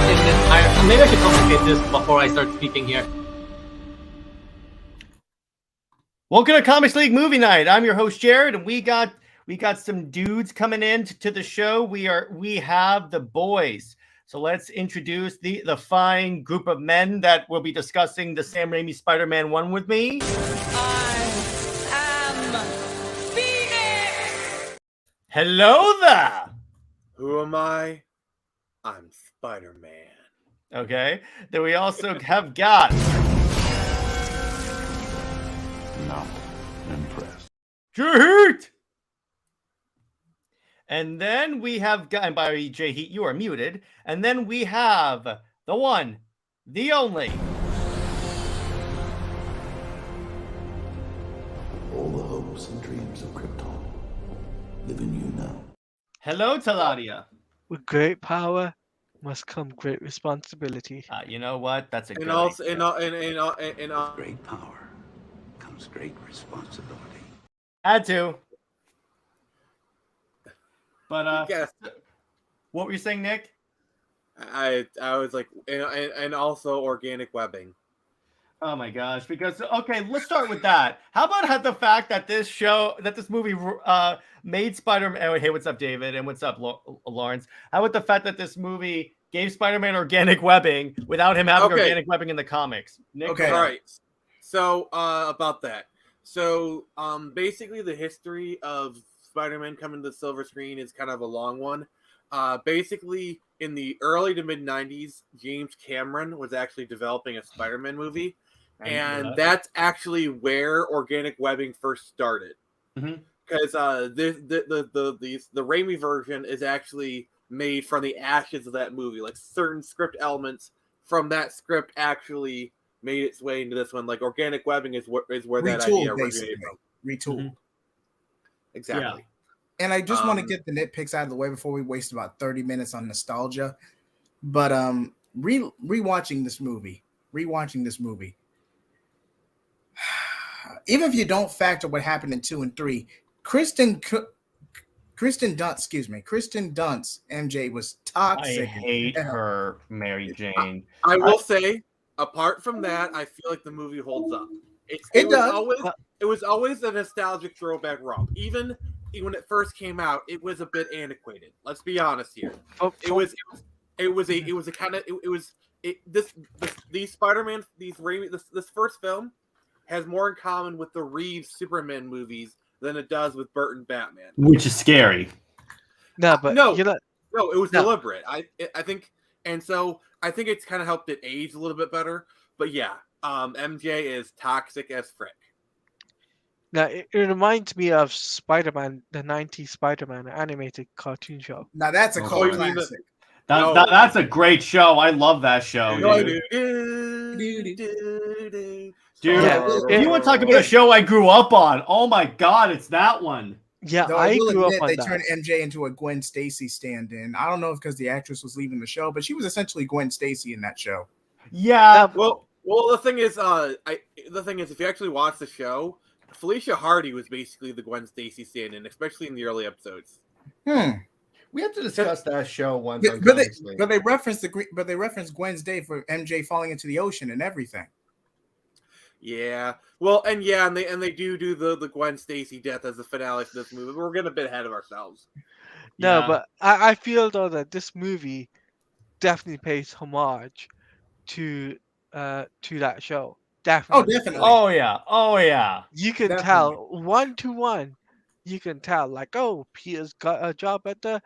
Maybe I should complicate this before I start speaking here. Welcome to Comics League Movie Night. I'm your host Jared, and we got some dudes coming in to the show. We have the boys. So let's introduce the fine group of men that will be discussing the Sam Raimi Spider-Man 1 with me. I am Phoenix! Hello there! Who am I? I'm Spider-Man. Okay. Then we also have got... Not impressed. JJheat! And then we have got... And by JJheat, you are muted. And then we have the one, the only... All the hopes and dreams of Krypton live in you now. Hello, Teladia. With great power must come great responsibility. You know what? That's a good And also, idea. Great power comes great responsibility. Had to. But yes, what were you saying, Nick? I was like, and also organic webbing. Oh my gosh! Because okay, let's start with that. How about the fact that this movie made Spider-Man? Oh, hey, what's up, David? And what's up, Lawrence? How about the fact that this movie gave Spider-Man organic webbing without him having organic webbing in the comics? Nick, Okay, all right. So about that. So basically, the history of Spider-Man coming to the silver screen is kind of a long one. Basically, in the early to mid '90s, James Cameron was actually developing a Spider-Man movie. And that's actually where organic webbing first started, because the Raimi version is actually made from the ashes of that movie. Like certain script elements from that script actually made its way into this one. Like organic webbing is where that idea originated from. Retooled. Exactly. Yeah. And I just want to get the nitpicks out of the way before we waste about 30 minutes on nostalgia. But rewatching this movie. Even if you don't factor what happened in 2 and 3, Kristen Dunst, MJ was toxic. I hate her, Mary Jane. I will say, apart from that, I feel like the movie holds up. It was always a nostalgic throwback romp. Even when it first came out, it was a bit antiquated. Let's be honest here. These Spider-Man, this first film has more in common with the Reeves Superman movies than it does with Burton Batman, which is scary. No, but it was deliberate. I think, and so I think it's kind of helped it age a little bit better. But yeah, MJ is toxic as frick. Now it reminds me of Spider-Man, the '90s Spider-Man animated cartoon show. Now that's a cult classic. That's a great show. I love that show. Dude, you want to talk about a show I grew up on? Oh my God, it's that one. Yeah, I grew up on they that. turned MJ into a Gwen Stacy stand-in. I don't know if because the actress was leaving the show, but she was essentially Gwen Stacy in that show. Yeah. Well, the thing is, if you actually watch the show, Felicia Hardy was basically the Gwen Stacy stand-in, especially in the early episodes. We have to discuss that show once. But they referenced Gwen's Day for MJ falling into the ocean and everything. Yeah, well, and they do the Gwen Stacy death as the finale for this movie. We're getting a bit ahead of ourselves. No, but I feel though that this movie definitely pays homage to that show. Definitely. Oh, definitely. Oh yeah. You can tell 1-to-1. You can tell like, oh, Peter's got a job at the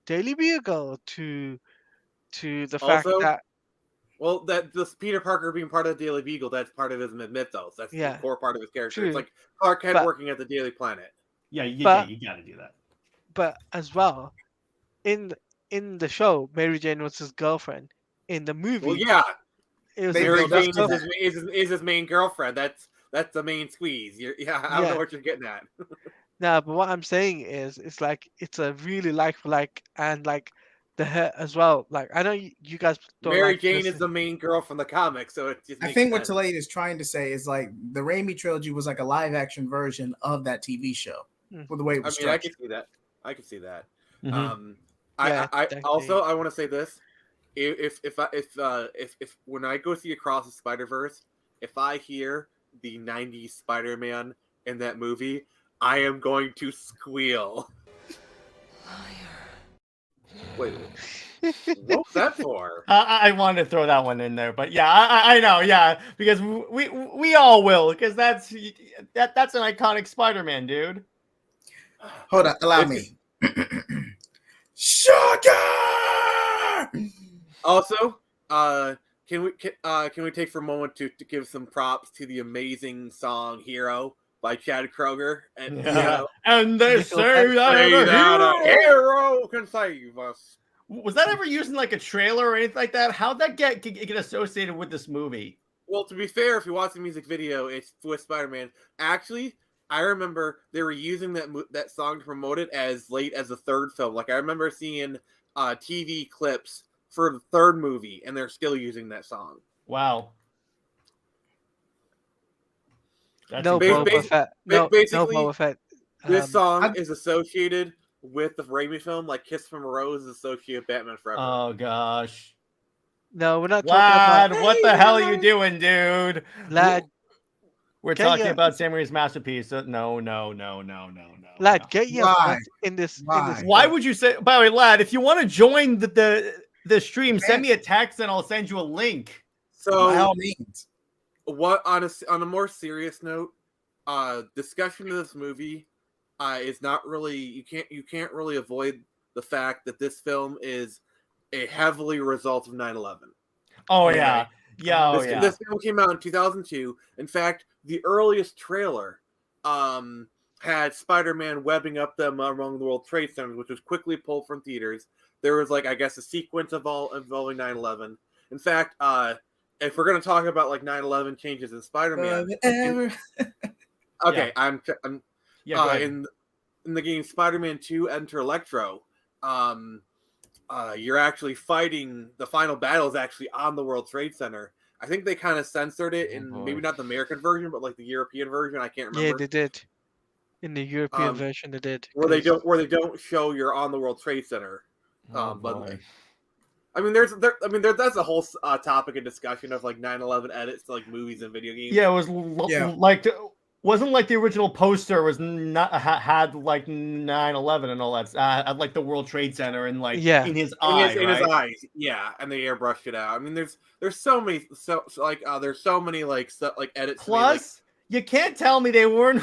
Daily Bugle to the fact that. Well, that this Peter Parker being part of the Daily Bugle, that's part of his mythos. That's the core part of his character. True. It's like Clark Kent working at the Daily Planet. Yeah, you got to do that. But as well, in the show, Mary Jane was his girlfriend. In the movie, well, yeah, it was Mary Jane is his main girlfriend. That's the main squeeze. I don't know what you're getting at. No, but what I'm saying is, it's like it's a really like for like, and like the hair as well. Like I know you guys don't Mary like Jane this. is the main girl from the comics, so it just I think what Teladia is trying to say is like the Raimi trilogy was like a live action version of that TV show. For the way it was structured. I can see that. Mm-hmm. I want to say this. if when I go see Across the Spider-Verse, if I hear the '90s Spider-Man in that movie, I am going to squeal. Wait, what was that for? I wanted to throw that one in there, but yeah, I know, yeah, because we all will, because that's an iconic Spider-Man, dude. Hold on, allow This me. Shocker! Also, can we take for a moment to give some props to the amazing song "Hero" by Chad Kroeger? And you know, And they Nickel say that say a that a hero. hero can save us. Was that ever used in like a trailer or anything like that? How'd that get associated with this movie? Well, to be fair, if you watch the music video, it's with Spider-Man. Actually, I remember they were using that song to promote it as late as the third film. Like I remember seeing TV clips for the third movie, and they're still using that song. Wow. That's No Bas- incredible. Boba Fett. No basically, Boba Fett. This song is associated with the Raimi film, like "Kiss from a Rose" is associated with Batman Forever. Oh gosh. No, we're not Lad, talking about. what the hell are you doing, dude? Lad, We're Get talking ya. about Sam Raimi's masterpiece. No. lad, no. get your Why? butt in this. Why? Why would you say? By the way, lad, if you want to join the stream, send me a text and I'll send you a link. By So, all means. what on a more serious note, discussion of this movie is not really you can't really avoid the fact that this film is a heavily result of 9/11. Oh Okay. yeah, yeah, oh This, yeah. this film came out in 2002. In fact, the earliest trailer had Spider-Man webbing up them among the World Trade Centers, which was quickly pulled from theaters. There was like, I guess, a sequence involving 9/11. In fact, if we're going to talk about like 9/11 changes in Spider-Man, okay, Yeah. I'm Yeah, go ahead. in the game Spider-Man 2 Enter Electro, you're actually fighting, the final battle is actually on the World Trade Center. I think they kind of censored it in maybe not the American version, but like the European version. I can't remember. Yeah, they did. In the European version, they did. Where they don't show you're on the World Trade Center. Oh, But boy. I mean, that's a whole topic of discussion of like 9/11 edits to like movies and video games. Yeah, it was Yeah. like wasn't like the original poster was not had like 9/11 and all that. Had like the World Trade Center and like Yeah. in his in eye, his right? eyes, yeah, and they airbrushed it out. I mean, there's so many there's so many like edits. Plus, you can't tell me they weren't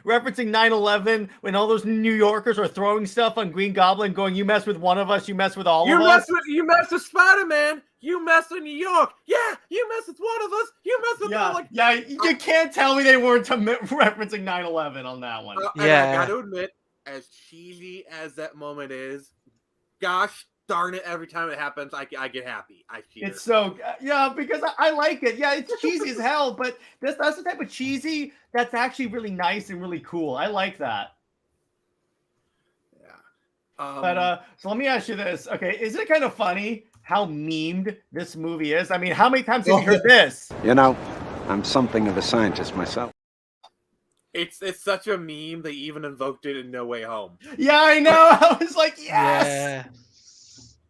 referencing 9/11 when all those New Yorkers are throwing stuff on Green Goblin, going, "You mess with one of us, you mess with all of us." You mess with Spider-Man. You mess with New York. Yeah, you mess with one of us. You mess with all. Yeah, you can't tell me they weren't referencing 9/11 on that one. And I got to admit, as cheesy as that moment is, gosh darn it! Every time it happens, I get happy. I cheer. It's so because I like it. Yeah, it's cheesy as hell, but that's the type of cheesy that's actually really nice and really cool. I like that. Yeah. But so let me ask you this. Okay, is it kind of funny how memed this movie is? I mean, how many times have you heard this? You know, I'm something of a scientist myself. It's such a meme they even invoked it in No Way Home. Yeah, I know. I was like, yes. Yeah.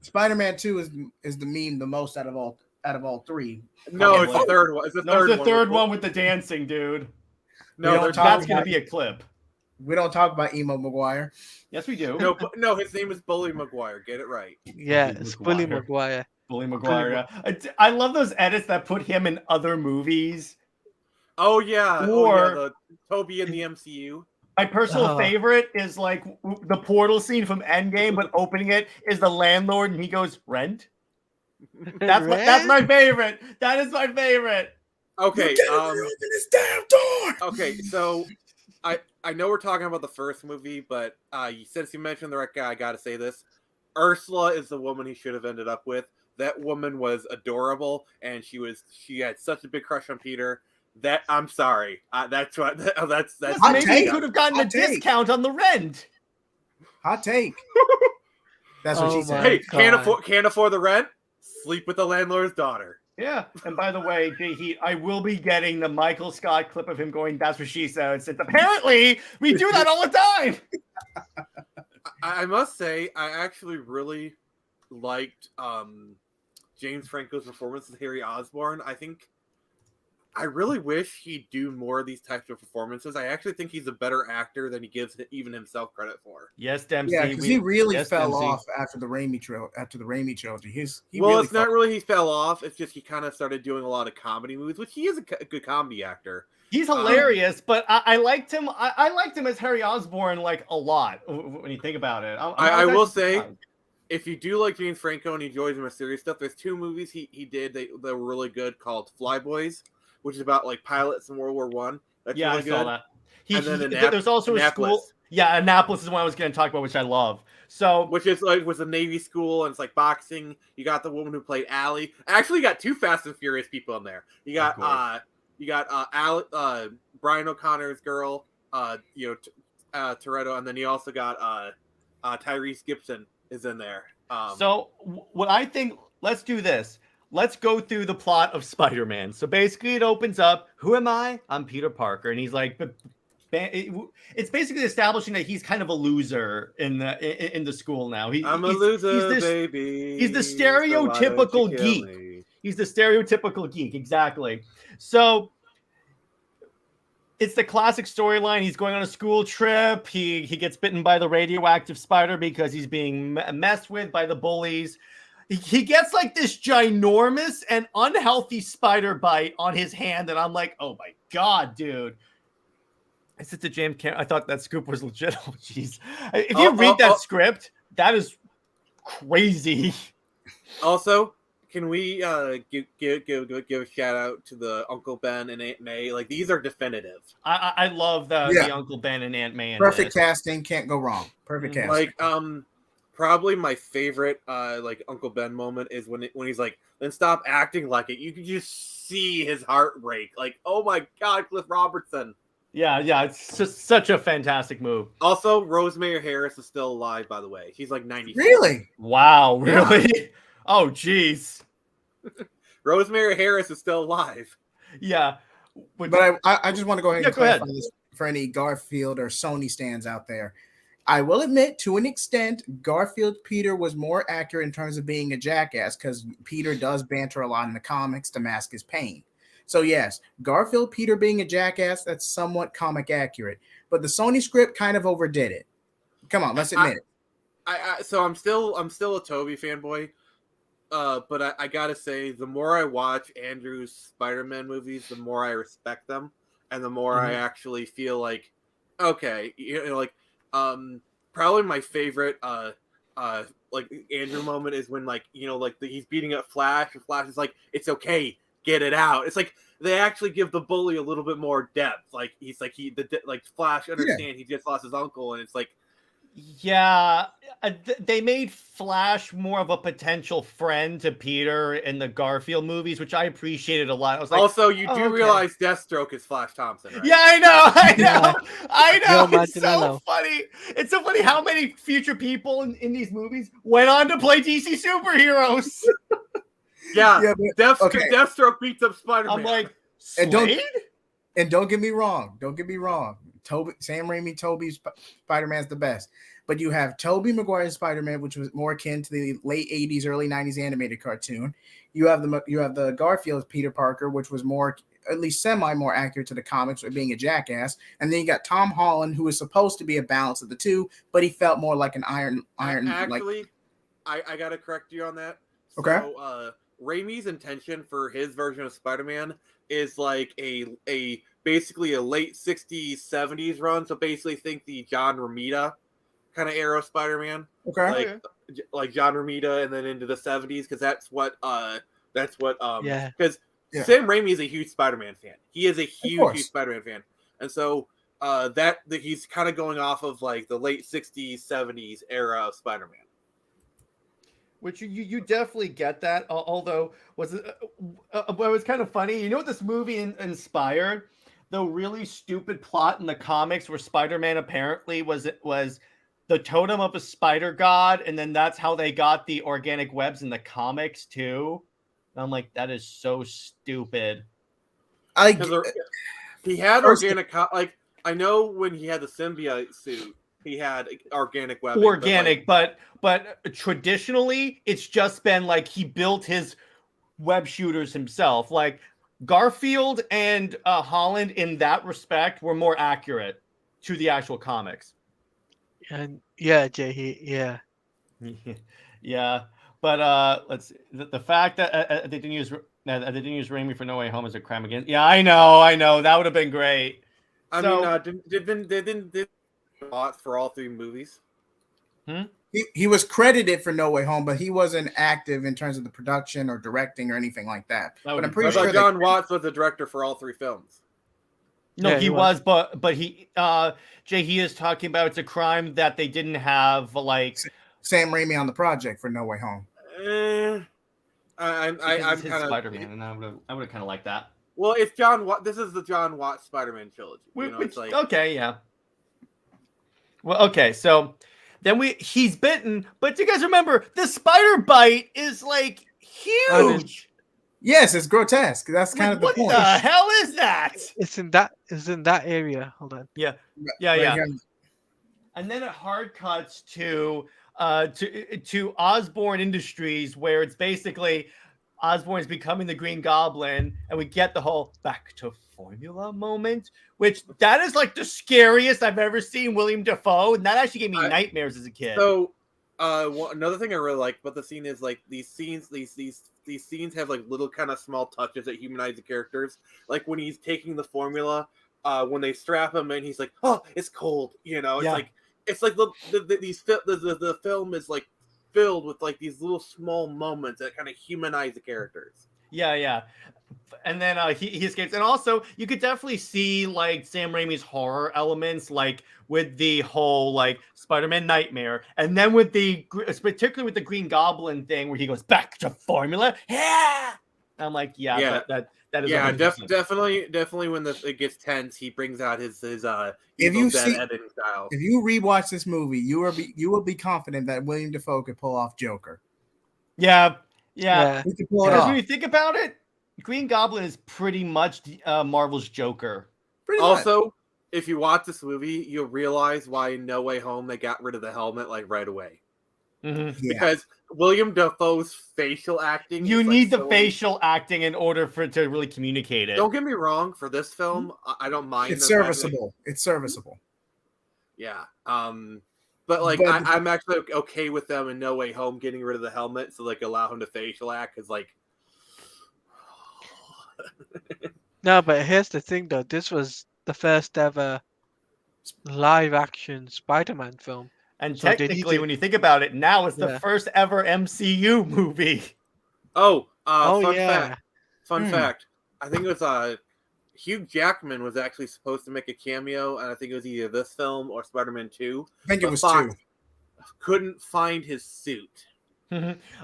Spider-Man 2 is the meme the most out of all three. No, it's Probably. the third one. It's the No, third it's the one. third one with the dancing, dude. No, That's gonna be a clip. We don't talk about Emo Maguire. Yes, we do. no, his name is Bully Maguire. Get it right. Yeah, Bully it's Bully Maguire. Maguire. Bully Maguire. I love those edits that put him in other movies. Oh yeah, Or- the Toby in the MCU. My personal favorite is like the portal scene from Endgame, but opening it is the landlord and he goes, "Rent?" That's my favorite. That is my favorite. Okay, Open this damn door. okay, so I know we're talking about the first movie, but since you mentioned the right guy, I gotta say this. Ursula is the woman he should have ended up with. That woman was adorable, and she had such a big crush on Peter. That I'm sorry. That's what. That's. Hot Maybe take. he could have gotten a Hot take. discount on the rent. Hot take. That's what Oh she said. my Hey, God. can't afford the rent? Sleep with the landlord's daughter. Yeah. And by the way, JJheat, I will be getting the Michael Scott clip of him going, "That's what she said." Since apparently we do that all the time. I must say, I actually really liked James Franco's performance as Harry Osborn. I really wish he'd do more of these types of performances. I actually think he's a better actor than he gives even himself credit for. Yes, Dempsey. Yeah, because he really yes, fell Dempsey. off after the Raimi trilogy. Well, really it's not really he fell off. It's just he kind of started doing a lot of comedy movies, which he is a good comedy actor. He's hilarious, but I liked him. I liked him as Harry Osborn like a lot when you think about it. I will say, if you do like James Franco and he enjoys the mysterious stuff, there's 2 movies he did that were really good called Flyboys, which is about like pilots in World War One. That's yeah, really I saw good. that. And then there's also a school. Annapolis. Yeah, Annapolis is one I was going to talk about, which I love. So, Which is like was a Navy school and it's like boxing. You got the woman who played Allie. Actually, you got 2 Fast and Furious people in there. You got Brian O'Connor's girl, Toretto, and then you also got Tyrese Gibson is in there. So what I think, let's do this. Let's go through the plot of Spider-Man. So basically it opens up, who am I? I'm Peter Parker. And he's like, it's basically establishing that he's kind of a loser in the school now. I'm a loser, baby. He's the stereotypical geek. He's the stereotypical geek, exactly. So it's the classic storyline. He's going on a school trip. He gets bitten by the radioactive spider because he's being messed with by the bullies. He gets like this ginormous and unhealthy spider bite on his hand, and I'm like, oh my god, dude. I said to James Cameron, I thought that scoop was legit. Oh, jeez. If you read that script, that is crazy. Also, can we give a shout out to the Uncle Ben and Aunt May? Like, these are definitive. I love the Uncle Ben and Aunt May. Perfect casting, can't go wrong. Perfect casting. Like, probably my favorite like Uncle Ben moment is when he's like, then stop acting like it. You can just see his heart break. Like, oh my god, Cliff Robertson. Yeah, it's just such a fantastic move. Also, Rosemary Harris is still alive, by the way. She's like 90. Really? Wow, really? Yeah. Oh, jeez. Rosemary Harris is still alive. Yeah. But I just want to go ahead and clarify ahead. this for any Garfield or Sony stands out there. I will admit, to an extent, Garfield Peter was more accurate in terms of being a jackass because Peter does banter a lot in the comics to mask his pain. So yes, Garfield Peter being a jackass, that's somewhat comic accurate. But the Sony script kind of overdid it. Come on, let's admit it. So I'm still a Tobey fanboy. But I gotta say, the more I watch Andrew's Spider-Man movies, the more I respect them, and the more I actually feel like, okay, like, probably my favorite, like Andrew moment is when, like, he's beating up Flash, and Flash is like, it's okay, get it out. It's like they actually give the bully a little bit more depth. Like he's like like Flash understand he just lost his uncle, and it's like. Yeah, they made Flash more of a potential friend to Peter in the Garfield movies, which I appreciated a lot. I was like, also, you do realize Deathstroke is Flash Thompson, right? Yeah, I know. It's so Martinello. funny. It's so funny how many future people in these movies went on to play DC superheroes. Yeah, Deathstroke beats up Spider-Man. I'm like, and don't get me wrong. Sam Raimi, Tobey's Spider-Man's the best. But you have Tobey Maguire's Spider-Man, which was more akin to the late 80s, early 90s animated cartoon. You have the Garfield Peter Parker, which was more, at least semi more accurate to the comics with being a jackass. And then you got Tom Holland, who was supposed to be a balance of the two, but he felt more like an iron. Actually, I gotta correct you on that. Okay. So, Raimi's intention for his version of Spider-Man is like a basically a late 60s, 70s run. So basically think the John Romita kind of era of Spider-Man. Okay. Like John Romita and then into the 70s, because that's what because Sam Raimi is a huge Spider-Man fan. He is a huge Spider-Man fan. And so he's kind of going off of like the late 60s, 70s era of Spider-Man. Which you definitely get that. Although was kind of funny. You know what this movie inspired? The really stupid plot in the comics where Spider-Man apparently was the totem of a spider god, and then that's how they got the organic webs in the comics too. And I'm like, that is so stupid. He had organic, like I know when he had the symbiote suit, he had organic webbing. But traditionally, it's just been like he built his web shooters himself. Like Garfield and Holland, in that respect, were more accurate to the actual comics. And yeah, JJheat, yeah. Yeah, but let's see. The fact that they didn't use Raimi for No Way Home as a crime again. Yeah, I know that would have been great. I So- mean, did Watts for all 3 movies? He was credited for No Way Home, but he wasn't active in terms of the production or directing or anything like that. That would But I'm be pretty I sure thought John Watts was the director for all 3 films. No, Yeah, he he was, but he he is talking about it's a crime that they didn't have like Sam Raimi on the project for No Way Home. I'm his kind of Spider-Man, and I would have kind of liked that. Well, it's John Watt. This is the John Watts Spider-Man trilogy. You know, Which, it's like okay, yeah. Well, okay, so then he's bitten, but do you guys remember the spider bite is like huge? Yes, it's grotesque. That's kind of the what point. the hell is that? It's in that area. Hold on. Yeah. Right here. And then it hard cuts to Osborn Industries, where it's basically Osborn's becoming the Green Goblin, and we get the whole back to formula moment, which that is like the scariest I've ever seen William Dafoe, and that actually gave me nightmares as a kid. So, another thing I really like about the scene is like these scenes have like little kind of small touches that humanize the characters. Like when he's taking the formula, when they strap him in, he's like, "Oh, it's cold," you know. It's like the film is like filled with like these little small moments that kind of humanize the characters. Yeah. And then he escapes. And also, you could definitely see like Sam Raimi's horror elements, like with the whole like Spider-Man nightmare, and then with particularly with the Green Goblin thing where he goes back to formula. Yeah, I'm like, that is 100%. definitely when it gets tense, he brings out his If you see editing style. If you rewatch this movie, you will be confident that William Dafoe could pull off Joker. Yeah. He could pull it Because off. when you think about it, Green Goblin is pretty much Marvel's Joker. Pretty much. Also, if you watch this movie, you'll realize why in No Way Home they got rid of the helmet like right away. Mm-hmm. Yeah. Because William Dafoe's facial acting. You is, need like, the facial acting in order for it to really communicate it. Don't get me wrong. For this film, I don't mind. It's the fact that- serviceable. It's serviceable. Yeah. But like I'm actually okay with them in No Way Home getting rid of the helmet, so like allow him to facial act, because like. No, but here's the thing though. This was the first ever live action Spider-Man film. And So they need technically, to- when you think about it, now it's the Yeah. first ever MCU movie. Fun fact. I think it was Hugh Jackman was actually supposed to make a cameo, and I think it was either this film or Spider-Man 2. I think it But was Fox 2. couldn't find his suit.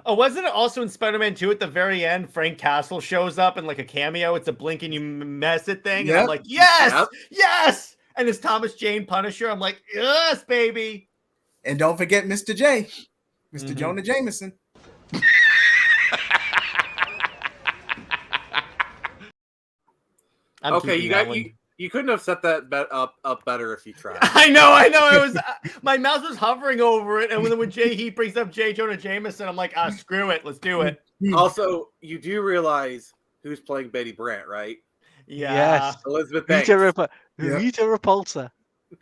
Oh, wasn't it also in Spider-Man 2 at the very end? Frank Castle shows up in like a cameo. It's a blink and you mess it thing. And I'm Yep. like, yes, Yep. yes. And it's Thomas Jane Punisher. I'm like, yes, baby. And don't forget Mr. J. mister Mhm. Jonah Jameson. I'm Okay, keeping that one. you couldn't have set that up better if you tried. I know. It was my mouse was hovering over it, and when JJheat brings up J. Jonah Jameson, I'm like, screw it, let's do it. Also, you do realize who's playing Betty Brant, right? Yeah. Yes. Elizabeth Banks. Rita Yep. Repulsa.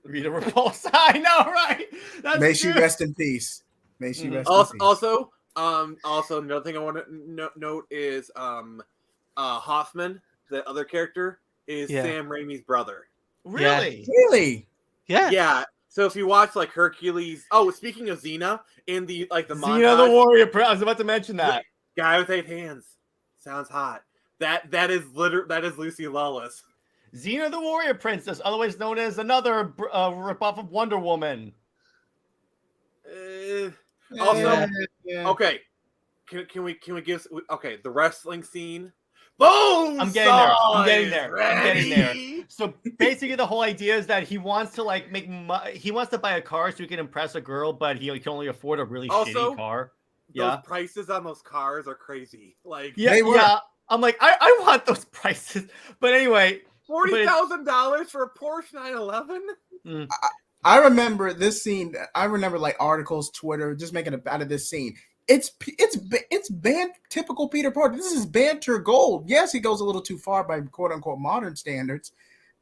Rita Repulsa. I know, right? That's May she true. rest in peace. May she rest in peace. Also, another thing I want to note is Hoffman, the other character, is Yeah. Sam Raimi's brother. Really? Really? Yeah. Yeah. So if you watch like Hercules, speaking of Xena, in the Xena montage, the Warrior. I was about to mention that. guy with 8 hands, sounds hot. That is Lucy Lawless. Xena the Warrior Princess, otherwise known as another ripoff of Wonder Woman. Also, Yeah. okay, can we give the wrestling scene? Boom! I'm getting there. I'm getting there. I'm getting there. So basically, the whole idea is that he wants to like he wants to buy a car so he can impress a girl, but he can only afford a really Also, shitty car. Those Yeah. prices on those cars are crazy. Like Yeah, They were. yeah. I'm like, I want those prices. But anyway, $40,000 for a Porsche 911. I remember this scene. I remember like articles, Twitter, just making out of this scene. It's typical Peter Parker. This is banter gold. Yes, he goes a little too far by quote unquote modern standards,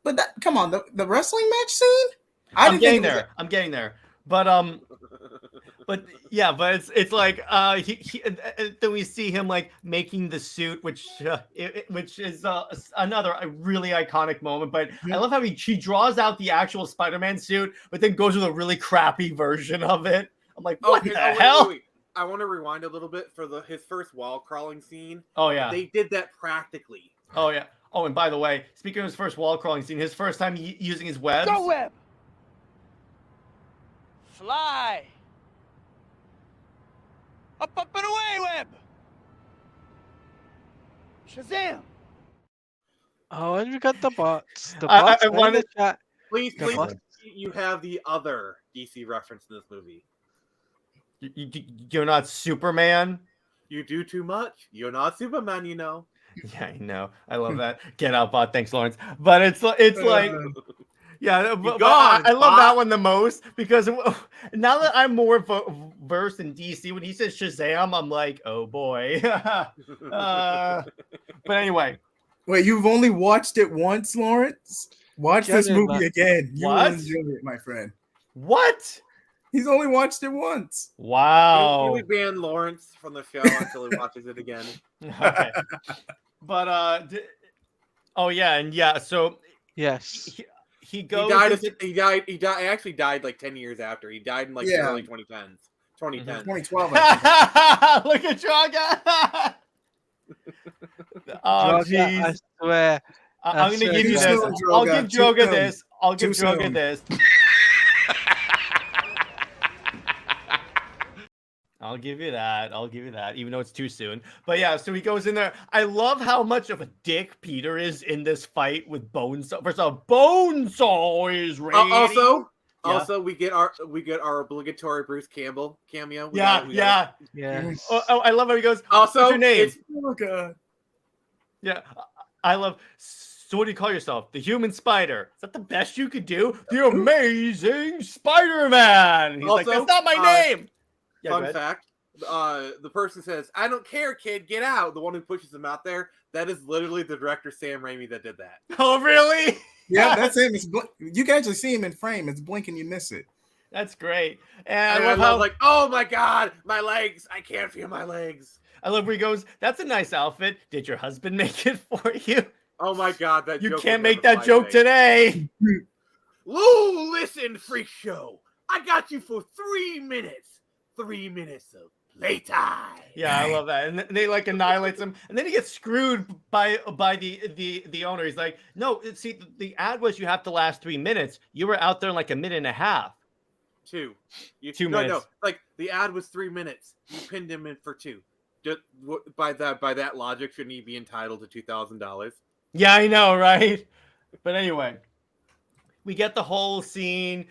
but come on, the wrestling match scene. I'm getting there. But yeah, but it's like then we see him like making the suit, which is another really iconic moment. But I love how he draws out the actual Spider-Man suit, but then goes with a really crappy version of it. I'm like, what the hell? Wait. I want to rewind a little bit for his first wall crawling scene. Oh yeah, they did that practically. Oh yeah. Oh, and by the way, speaking of his first wall crawling scene, his first time using his webs. Go web. Fly. Up and away, web. Shazam. Oh, and we got the bots. The bots. I wanted. Please, you have the other DC reference in this movie. You're not Superman. You do too much. You're not Superman, you know. Yeah, I know. I love that. Get out, bot. Thanks, Lawrence. But it's like, yeah, but I love that one the most because now that I'm more versed in DC, when he says Shazam, I'm like, oh boy. But anyway, wait, you've only watched it once, Lawrence? Watch this movie again. You will enjoy it, my friend. What? He's only watched it once. Wow. We ban Lawrence from the show until he watches it again. Okay. But oh yeah, and yeah. So yes, he goes. He actually died like 10 years after. He died in like the early 2010s. 2012. Look at Draga. Oh jeez. I swear. I'm gonna give you this. I'll give Droga this. I'll give Droga this. I'll give you that, even though it's too soon. But yeah, so he goes in there. I love how much of a dick Peter is in this fight with Bonesaw. First off, Bonesaw is ready. Also, we get our obligatory Bruce Campbell cameo. Yeah. Oh, I love how he goes. Also, what's your name? Oh god. Yeah, I love. So what do you call yourself? The Human Spider. Is that the best you could do? The Amazing Spider-Man. He's like, that's not my name. Yeah, fun fact, the person says, I don't care, kid, get out. The one who pushes him out there, that is literally the director Sam Raimi that did that. Oh, really? Yeah, that's him. You can actually see him in frame. It's blink and you miss it. That's great. And I love like, oh my god, my legs. I can't feel my legs. I love where he goes, that's a nice outfit. Did your husband make it for you? Oh my god, that you joke can't make that joke today. Lou, listen, freak show. I got you for 3 minutes. 3 minutes of playtime. Yeah, I love that. And they like annihilates him, and then he gets screwed by the owner. He's like, no, see, the ad was you have to last 3 minutes. You were out there in like a minute and a half. 2 minutes. No, like the ad was 3 minutes. You pinned him in for 2. Just by that logic, shouldn't he be entitled to $2,000? Yeah, I know, right? But anyway, we get the whole scene.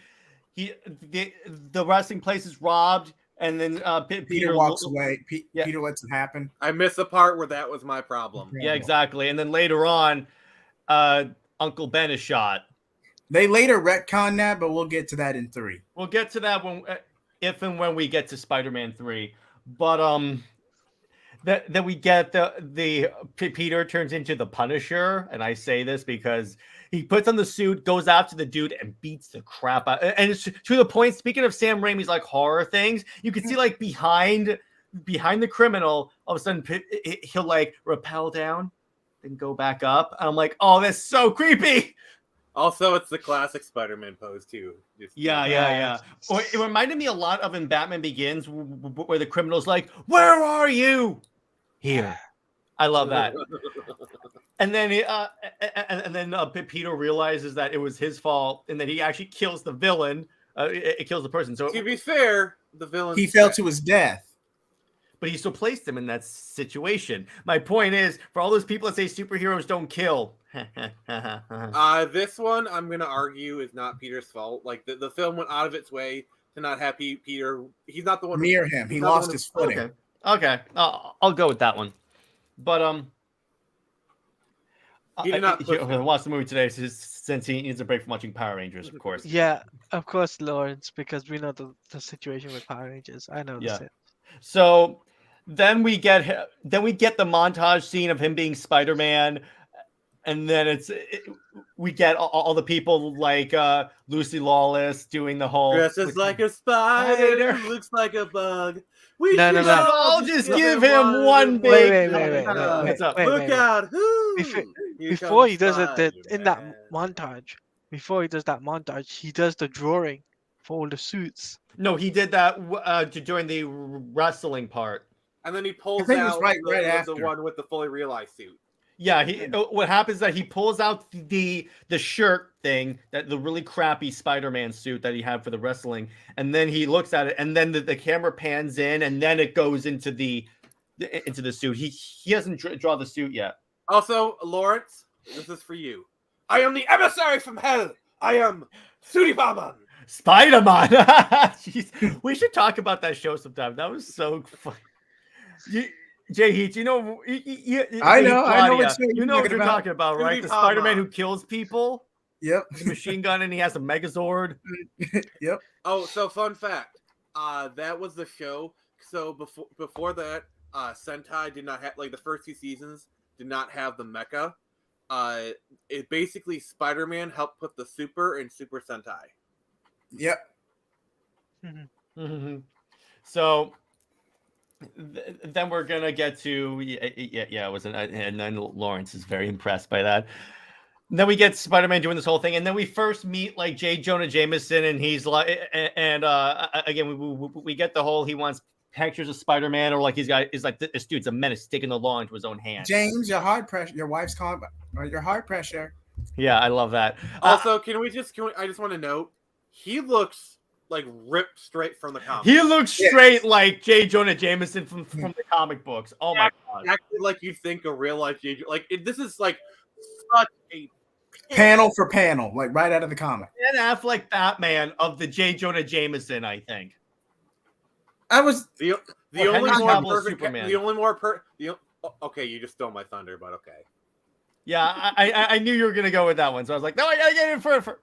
The wrestling place is robbed. And then Peter walks away. Peter lets it happen. I missed the part where that was my problem. Yeah, exactly. And then later on, Uncle Ben is shot. They later retcon that, but we'll get to that in 3. We'll get to that if and when we get to Spider-Man 3. But then we get the Peter turns into the Punisher, and I say this because he puts on the suit, goes after the dude, and beats the crap out. And it's to the point. Speaking of Sam Raimi's like horror things, you can see like behind the criminal, all of a sudden he'll like rappel down, then go back up. And I'm like, oh, that's so creepy. Also, it's the classic Spider-Man pose too. Yeah. Or it reminded me a lot of in Batman Begins, where the criminal's like, "Where are you?" Here. I love that. And then Peter realizes that it was his fault, and that he actually kills the villain. It kills the person. So to be fair, the villain fell to his death, but he still placed him in that situation. My point is, for all those people that say superheroes don't kill, this one I'm gonna argue is not Peter's fault. Like the film went out of its way to not have Peter. He's not the one near him. He lost his footing. Okay. I'll go with that one. But he did not watch the movie today since he needs a break from watching Power Rangers, of course. Yeah, of course, Lawrence, because we know the situation with Power Rangers. I know yeah. this. So then we get the montage scene of him being Spider-Man, and then we get all the people like Lucy Lawless doing the whole Dresses like a spider, looks like a bug. We No, should no, no. I'll just give him one big. What's up? Look out! Before he does it in that montage, he does the drawing for all the suits. No, he did that during the wrestling part. And then he pulls think it was out right the after. one with the fully realized suit. Yeah, what happens is that he pulls out the shirt thing, that the really crappy Spider-Man suit that he had for the wrestling, and then he looks at it, and then the camera pans in, and then it goes into the suit. He hasn't draw the suit yet. Also, Lawrence, this is for you. I am the emissary from hell. I am Sudipamon. Spider-Man. Jeez, we should talk about that show sometime. That was so fun. JJheat, you know, I know what you're talking about, right? The Spider-Man who kills people. Yep. The machine gun, and he has a Megazord. Yep. Oh, so fun fact. That was the show. So before that, Sentai did not have, like, the first 2 seasons did not have the mecha. It basically Spider-Man helped put the Super in Super Sentai. Yep. Mm-hmm. So then we're gonna get to it was and then Lawrence is very impressed by that. And then we get Spider-Man doing this whole thing, and then we first meet like J. Jonah Jameson, and he's like, and again we get the whole he wants pictures of Spider-Man, or like he's like this dude's a menace, taking the law into his own hands. James, your heart pressure, your wife's calling, or your heart pressure. Yeah, I love that. Also, I just want to note, he looks like ripped straight from the comics. He looks straight like J. Jonah Jameson from the comic books. Oh my god! Actually, like you think a real life J. This is like such a panel for panel, like right out of the comic. Ben Affleck Batman of the J. Jonah Jameson, I think. I was the only more perfect. The only more okay, you just stole my thunder, but okay. Yeah, I knew you were gonna go with that one, so I was like, no, I gotta get it for.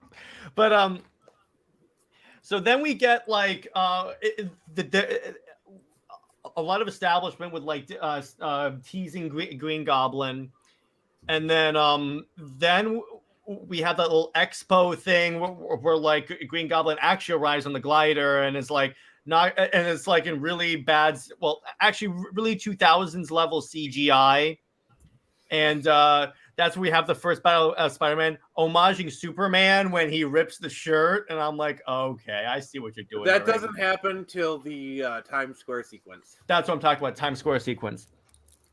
But so then we get like a lot of establishment with like teasing Green Goblin, and then we have that little expo thing where like Green Goblin actually arrives on the glider, and it's like it's like in really bad, well, actually really 2000s level CGI, and that's where we have the first battle of Spider-Man homaging Superman when he rips the shirt, and I'm like, okay, I see what you're doing. That doesn't happen till the Times Square sequence. That's what I'm talking about, Times Square sequence.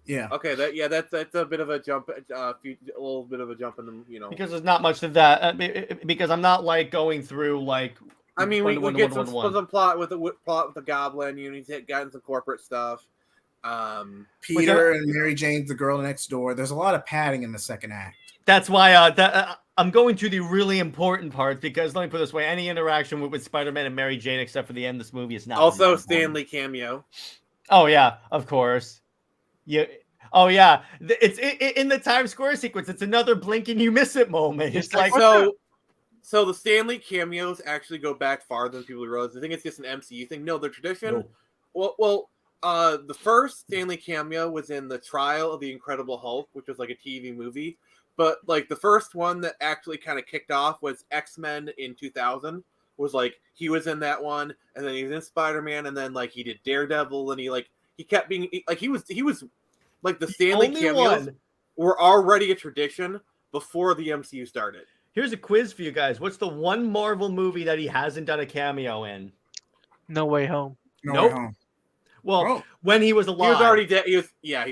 Yeah. Okay. That's a bit of a jump. A little bit of a jump in the because there's not much of that. Because I'm not like going through like. I mean, we get some plot with the Goblin. You need to get into some corporate stuff. Peter and Mary Jane's the girl next door. There's a lot of padding in the second act. That's why I'm going to the really important part, because let me put it this way: any interaction with Spider-Man and Mary Jane, except for the end of this movie, is not. Also, Stan Lee cameo. Oh yeah, of course. Yeah. Oh yeah, it's in the Times Square sequence. It's another blink and you miss it moment. It's like so the Stan Lee cameos actually go back farther than people realize. I think it's just an MCU thing. No, the tradition. No. Well. The first Stan Lee cameo was in The Trial of the Incredible Hulk, which was like a TV movie. But like the first one that actually kind of kicked off was X-Men in 2000. Was like he was in that one, and then he was in Spider-Man, and then like he did Daredevil, and he kept being like he was like the Stan Lee cameos were already a tradition before the MCU started. Here's a quiz for you guys. What's the one Marvel movie that he hasn't done a cameo in? No Way Home. No Way Home. Well, when he was alive. He was already dead. He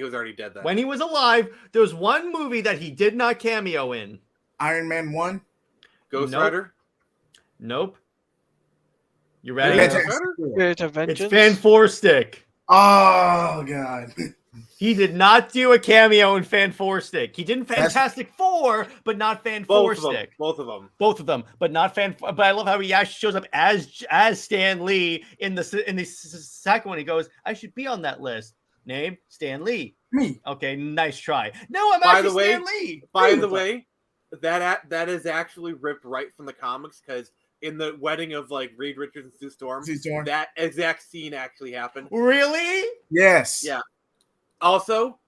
was already dead then. When he was alive, there was one movie that he did not cameo in. Iron Man 1? Ghost Rider? Nope. You ready? Spirit of Vengeance. It's Fan Four Stick. Oh, God. He did not do a cameo in Fan Four Stick. He did in Fantastic Four, but not Fan Four Stick. Both of them, but not Fan. But I love how he actually shows up as Stan Lee in the second one. He goes, "I should be on that list." Name Stan Lee. Me. Okay, nice try. No, I'm actually Stan Lee. By the way, that is actually ripped right from the comics, because in the wedding of like Reed Richards and Sue Storm. Sue Storm. That exact scene actually happened. Really? Yes. Yeah. Also,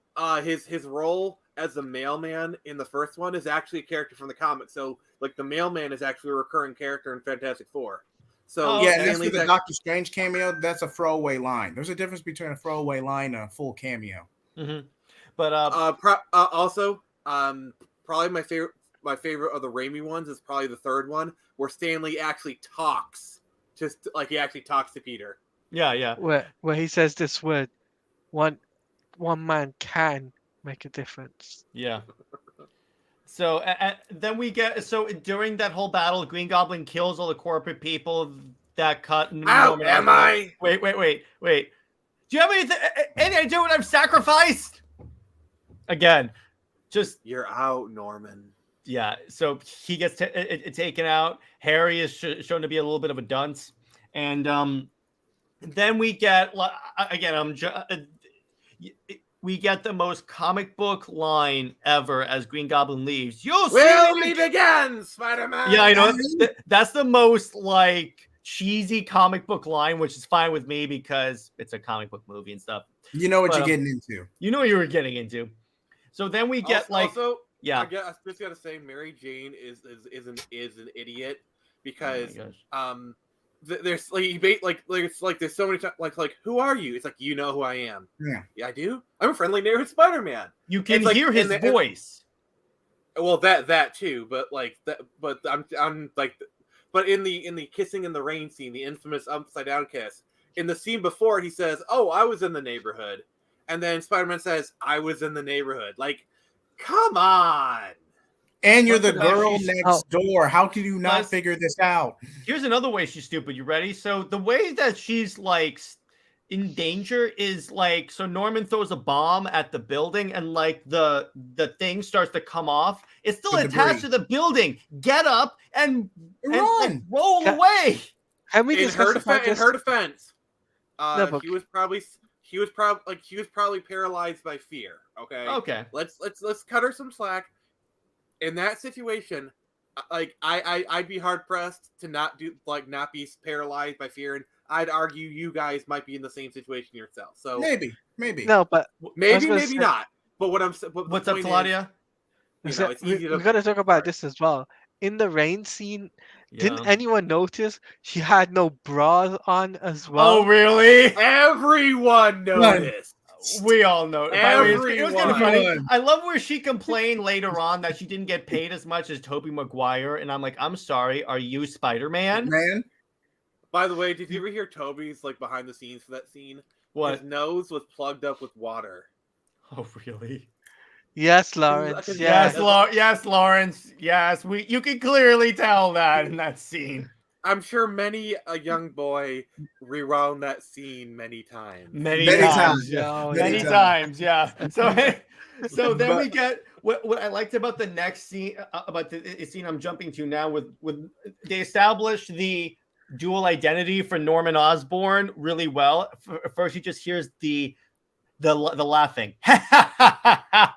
his role as the mailman in the first one is actually a character from the comic. So, like, the mailman is actually a recurring character in Fantastic Four. So, Yeah, and that's Stanley's for the Doctor Strange cameo. That's a throwaway line. There's a difference between a throwaway line and a full cameo. Mm-hmm. But also, probably my favorite of the Raimi ones is probably the third one, where Stanley actually talks, just like he actually talks to Peter. yeah. Where he says this word, one man can make a difference. Yeah. So then we get during that whole battle, Green Goblin kills all the corporate people that cut. How am I? Wait. Do you have any idea what I've sacrificed? Again, just You're out, Norman. yeah. So he gets taken out. Harry is shown to be a little bit of a dunce, and then we get again. We get the most comic book line ever as Green Goblin leaves. We'll meet again, Spider-Man. Yeah, I know. That's the most like cheesy comic book line, which is fine with me because it's a comic book movie and stuff. You know what you're getting into. You know what you were getting into. So then we get also, yeah. I just gotta say, Mary Jane is an idiot because there's there's so many times like who are you? It's like, you know who I am. Yeah, I do. I'm a friendly neighborhood Spider-Man. You can hear his voice. Well, that too, but like that. But I'm like, but in the kissing in the rain scene, the infamous upside down kiss, in the scene before, he says, "Oh, I was in the neighborhood," and then Spider-Man says, "I was in the neighborhood." Like, come on. And you're the girl next door. How can you not figure this out? Here's another way she's stupid. You ready? So the way that she's like in danger is like, so Norman throws a bomb at the building and like the thing starts to come off. It's still attached to the building. Get up and run and roll away. Have we In her defense, No, he was probably paralyzed by fear. Okay. Let's cut her some slack. In that situation, like I'd be hard pressed to not be paralyzed by fear, and I'd argue you guys might be in the same situation yourself. So maybe no, but maybe not. But what's up, Teladia? We got to talk about this as well. In the rain scene, didn't anyone notice she had no bra on as well? Oh, really? Everyone noticed. We all know. It was kind of funny. Everyone. I love where she complained later on that she didn't get paid as much as Tobey Maguire, and I'm like, I'm sorry. Are you Spider-Man? Man. By the way, did you ever hear Toby's like behind the scenes for that scene? What? His nose was plugged up with water. Oh, really? Yes, Lawrence. Yes, Lawrence. Yes, you can clearly tell that in that scene. I'm sure many a young boy rewound that scene many times. Many times. Yeah. So then we get what I liked about the next scene, about the scene I'm jumping to now. With they established the dual identity for Norman Osborn really well. First, he just hears the laughing, and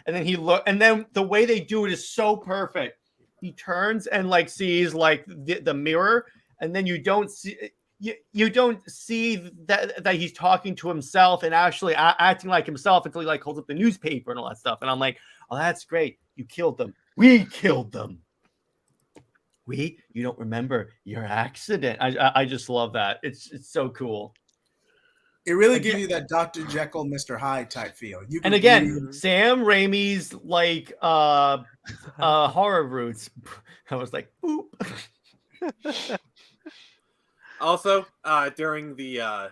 then the way they do it is so perfect. He turns and like sees like the mirror, and then you don't see that he's talking to himself and actually acting like himself until he like holds up the newspaper and all that stuff. And I'm like, oh, that's great. You killed them. We killed them. You don't remember your accident. I just love that. It's so cool. It really gives you that Dr. Jekyll, Mr. Hyde type feel. And again, Sam Raimi's like horror roots. I was like, boop. Also, during the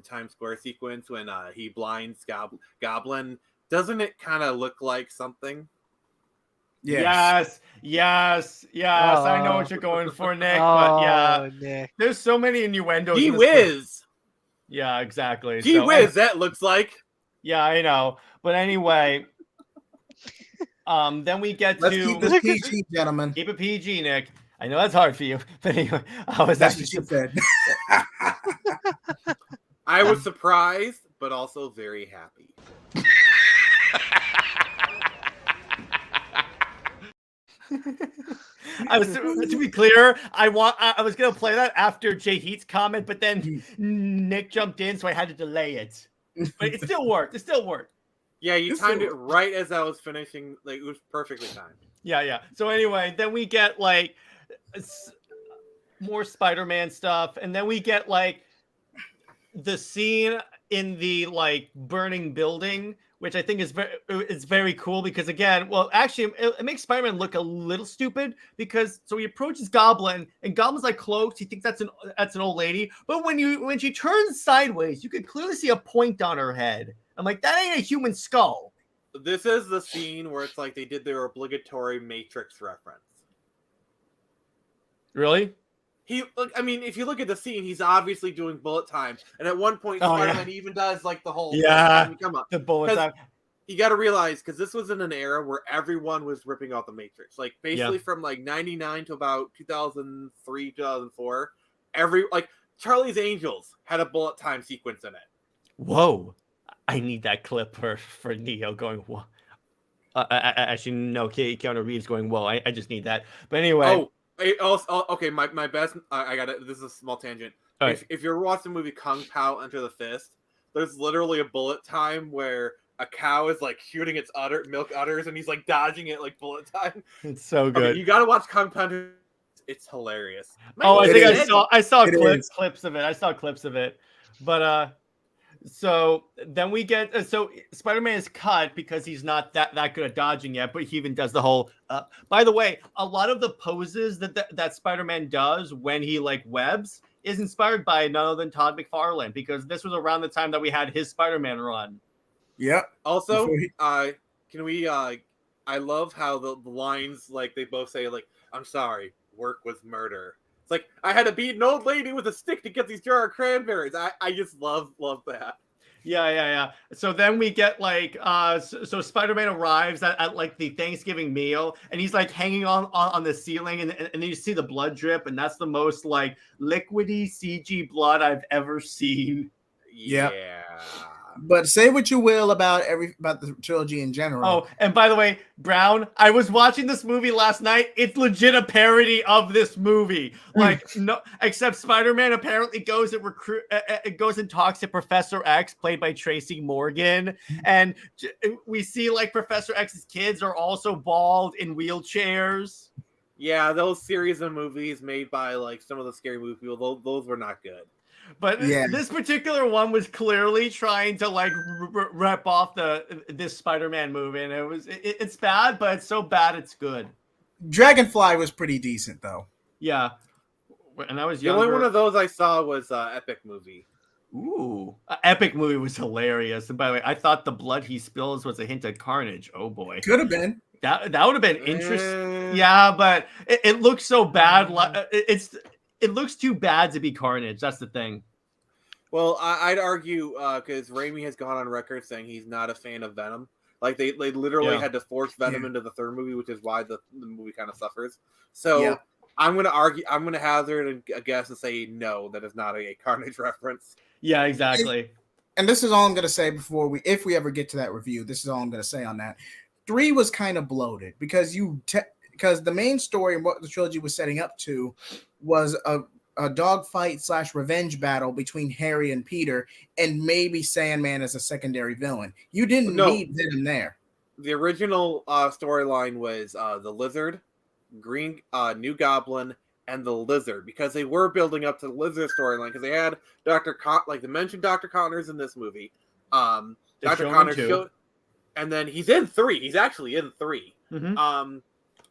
Times Square sequence when he blinds Goblin, doesn't it kind of look like something? Yes. I know what you're going for, Nick. But yeah, Nick. There's so many innuendos. Gee whiz. Yeah, exactly. Gee whiz, that looks like. Yeah, I know. But anyway, then we get Let's to keep this PG, gentlemen. Keep it PG, Nick. I know that's hard for you, but anyway, That's what she said. I was surprised, but also very happy. To be clear, I was gonna play that after JJheat's comment, but then Nick jumped in, so I had to delay it. But it still worked. It still worked. Yeah, you timed it right as I was finishing. Like, it was perfectly timed. Yeah. So anyway, then we get like more Spider-Man stuff, and then we get like the scene in the like burning building, which I think is very cool because again, well, actually, it makes Spider-Man look a little stupid because so he approaches Goblin and Goblin's like cloaked. He thinks that's an old lady, but when she turns sideways, you could clearly see a point on her head. I'm like, that ain't a human skull. This is the scene where it's like they did their obligatory Matrix reference. Really? I mean, if you look at the scene, he's obviously doing bullet time, and at one point, Spider-Man even does like the whole come up. The bullet time. You got to realize because this was in an era where everyone was ripping out the Matrix, like basically from like '99 to about 2003, 2004. Charlie's Angels had a bullet time sequence in it. Whoa! I need that clip for Neo going whoa. Actually, no, Keanu Reeves going whoa. I just need that. But anyway. Okay, my best. I got it. This is a small tangent. Right. If you're watching the movie Kung Pao Enter the Fist, there's literally a bullet time where a cow is like shooting its milk udders, and he's like dodging it like bullet time. It's so good. Okay, you gotta watch Kung Pao. It's hilarious. I think I saw clips of it. I saw clips of it, but so then we get so Spider-Man is cut because he's not that good at dodging yet, but he even does the whole by the way, a lot of the poses that Spider-Man does when he like webs is inspired by none other than Todd McFarlane because this was around the time that we had his Spider-Man run. Yep. Also, can we I love how the lines like they both say like I'm sorry, work was murder. It's like I had to beat an old lady with a stick to get these jar of cranberries. I just love that. Yeah. So then we get like so Spider-Man arrives at like the Thanksgiving meal and he's like hanging on the ceiling and then you see the blood drip and that's the most like liquidy CG blood I've ever seen. Yeah. But say what you will about the trilogy in general. Oh, and by the way, Brown, I was watching this movie last night. It's legit a parody of this movie. Like no, except Spider-Man apparently goes and talks to Professor X, played by Tracy Morgan, and we see like Professor X's kids are also bald in wheelchairs. Yeah, those series of movies made by like some of the scary movie people, those were not good. But this particular one was clearly trying to like rip off this Spider-Man movie, and it's bad, but it's so bad it's good. Dragonfly was pretty decent though. Yeah, and I was the younger. only one of those I saw was Epic Movie. Ooh, Epic Movie was hilarious. And by the way, I thought the blood he spills was a hint of carnage. Oh boy, could have been. That would have been interesting. Yeah, but it looks so bad. It looks too bad to be Carnage. That's the thing. Well, I'd argue because Raimi has gone on record saying he's not a fan of Venom. Like they literally had to force Venom into the third movie, which is why the movie kind of suffers. So I'm going to argue. I'm going to hazard a guess and say no, that is not a Carnage reference. Yeah, exactly. And this is all I'm going to say if we ever get to that review. This is all I'm going to say on that. 3 was kind of bloated because because the main story and what the trilogy was setting up to was a dogfight / revenge battle between Harry and Peter, and maybe Sandman as a secondary villain. You didn't need Venom there. The original storyline was the Lizard, New Goblin, and the Lizard, because they were building up to the Lizard storyline because they had they mentioned Dr. Connors in this movie. Dr. Connors and then he's in 3. He's actually in 3. Mm-hmm.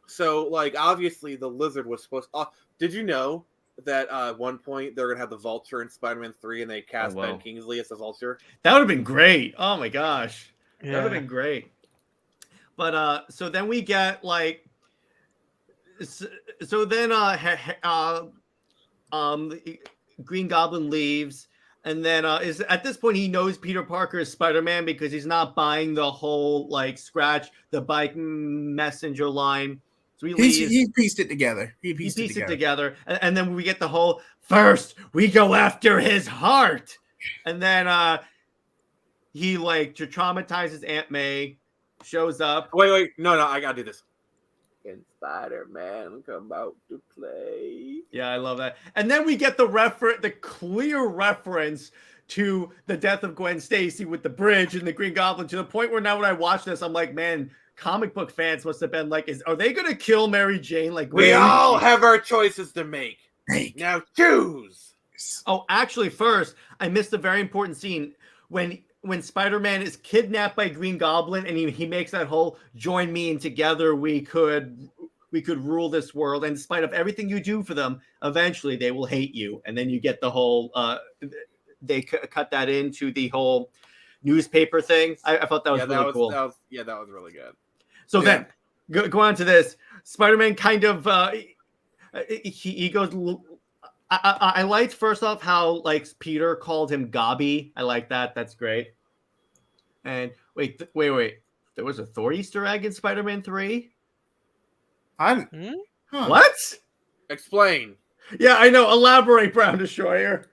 So, like, obviously the Lizard was supposed to... did you know that at one point they're going to have the Vulture in Spider-Man 3 and they cast Ben Kingsley as the Vulture? That would have been great. Oh, my gosh. Yeah. That would have been great. But, so then we get, like... So then Green Goblin leaves. And then is at this point he knows Peter Parker is Spider-Man because he's not buying the whole like scratch the bike messenger line. So he pieced it together. He pieced it together. And then we get the whole first we go after his heart. And then he like traumatizes Aunt May, shows up. Wait, no, I gotta do this. Can Spider-Man come out to play? Yeah, I love that. And then we get the clear reference to the death of Gwen Stacy with the bridge and the Green Goblin, to the point where now when I watch this, I'm like, man, comic book fans must have been like, are they going to kill Mary Jane? Like, We all have our choices to make. Now choose. Oh, actually, first, I missed a very important scene when Spider-Man is kidnapped by Green Goblin, and he makes that whole "join me and together we could rule this world. And in spite of everything you do for them, eventually they will hate you." And then you get the whole they cut that into the whole newspaper thing. I thought that was really cool. That was really good. So then go on to this. Spider-Man kind of he goes. I liked first off how like Peter called him Gobby. I like that. That's great. And wait. There was a Thor Easter egg in Spider-Man 3? What? Explain. Yeah, I know. Elaborate, Brown Destroyer.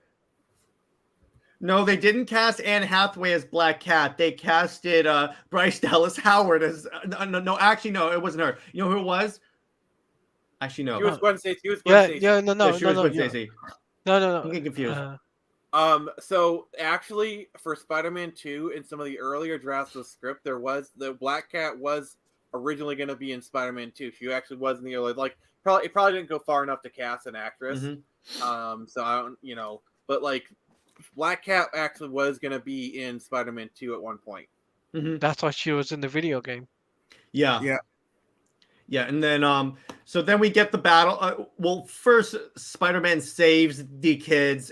No, they didn't cast Anne Hathaway as Black Cat. They casted Bryce Dallas Howard as no, actually no, it wasn't her. You know who it was? Actually, no. He was Gwen Stacy. She was Gwen Stacy. No. I'm getting confused. So actually, for Spider-Man 2, in some of the earlier drafts of the script, the Black Cat was originally going to be in Spider-Man 2. She actually was in the early, it probably didn't go far enough to cast an actress. Mm-hmm. So I don't, but like Black Cat actually was going to be in Spider-Man 2 at one point. Mm-hmm. That's why she was in the video game. Yeah, and then so then we get the battle. Well, first Spider-Man saves the kids.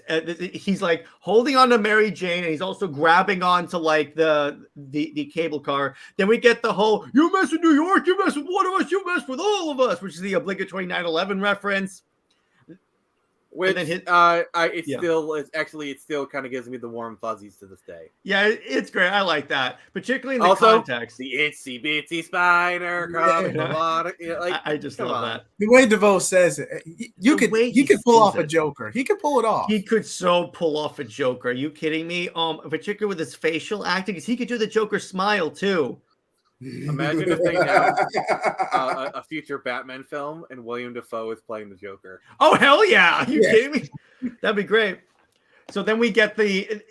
He's like holding on to Mary Jane, and he's also grabbing onto like the cable car. Then we get the whole "you mess with New York, you mess with one of us, you mess with all of us," which is the obligatory 9/11 reference. Which it still kind of gives me the warm fuzzies to this day. Yeah, it's great. I like that, particularly in the also, context. The itsy bitsy spider coming from water. I just love that. The way DeVoe says it, he could pull off a Joker. He could pull it off. He could so pull off a Joker. Are you kidding me? Particularly with his facial acting, because he could do the Joker smile too. Imagine if they announced a future Batman film and William Dafoe is playing the Joker. Oh hell yeah! Are you kidding me? That'd be great. So then we get the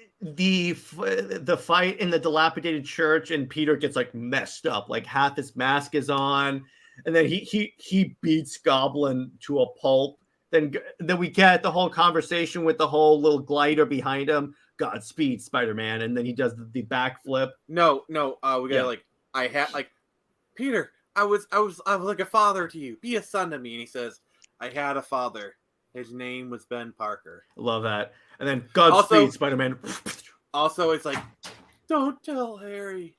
fight in the dilapidated church, and Peter gets like messed up, like half his mask is on, and then he beats Goblin to a pulp. Then we get the whole conversation with the whole little glider behind him. Godspeed, Spider-Man, and then he does the backflip. No, we got I had Peter, I was like a father to you. Be a son to me. And he says, I had a father. His name was Ben Parker. Love that. And then Godspeed, Spider-Man. Also, it's like, don't tell Harry.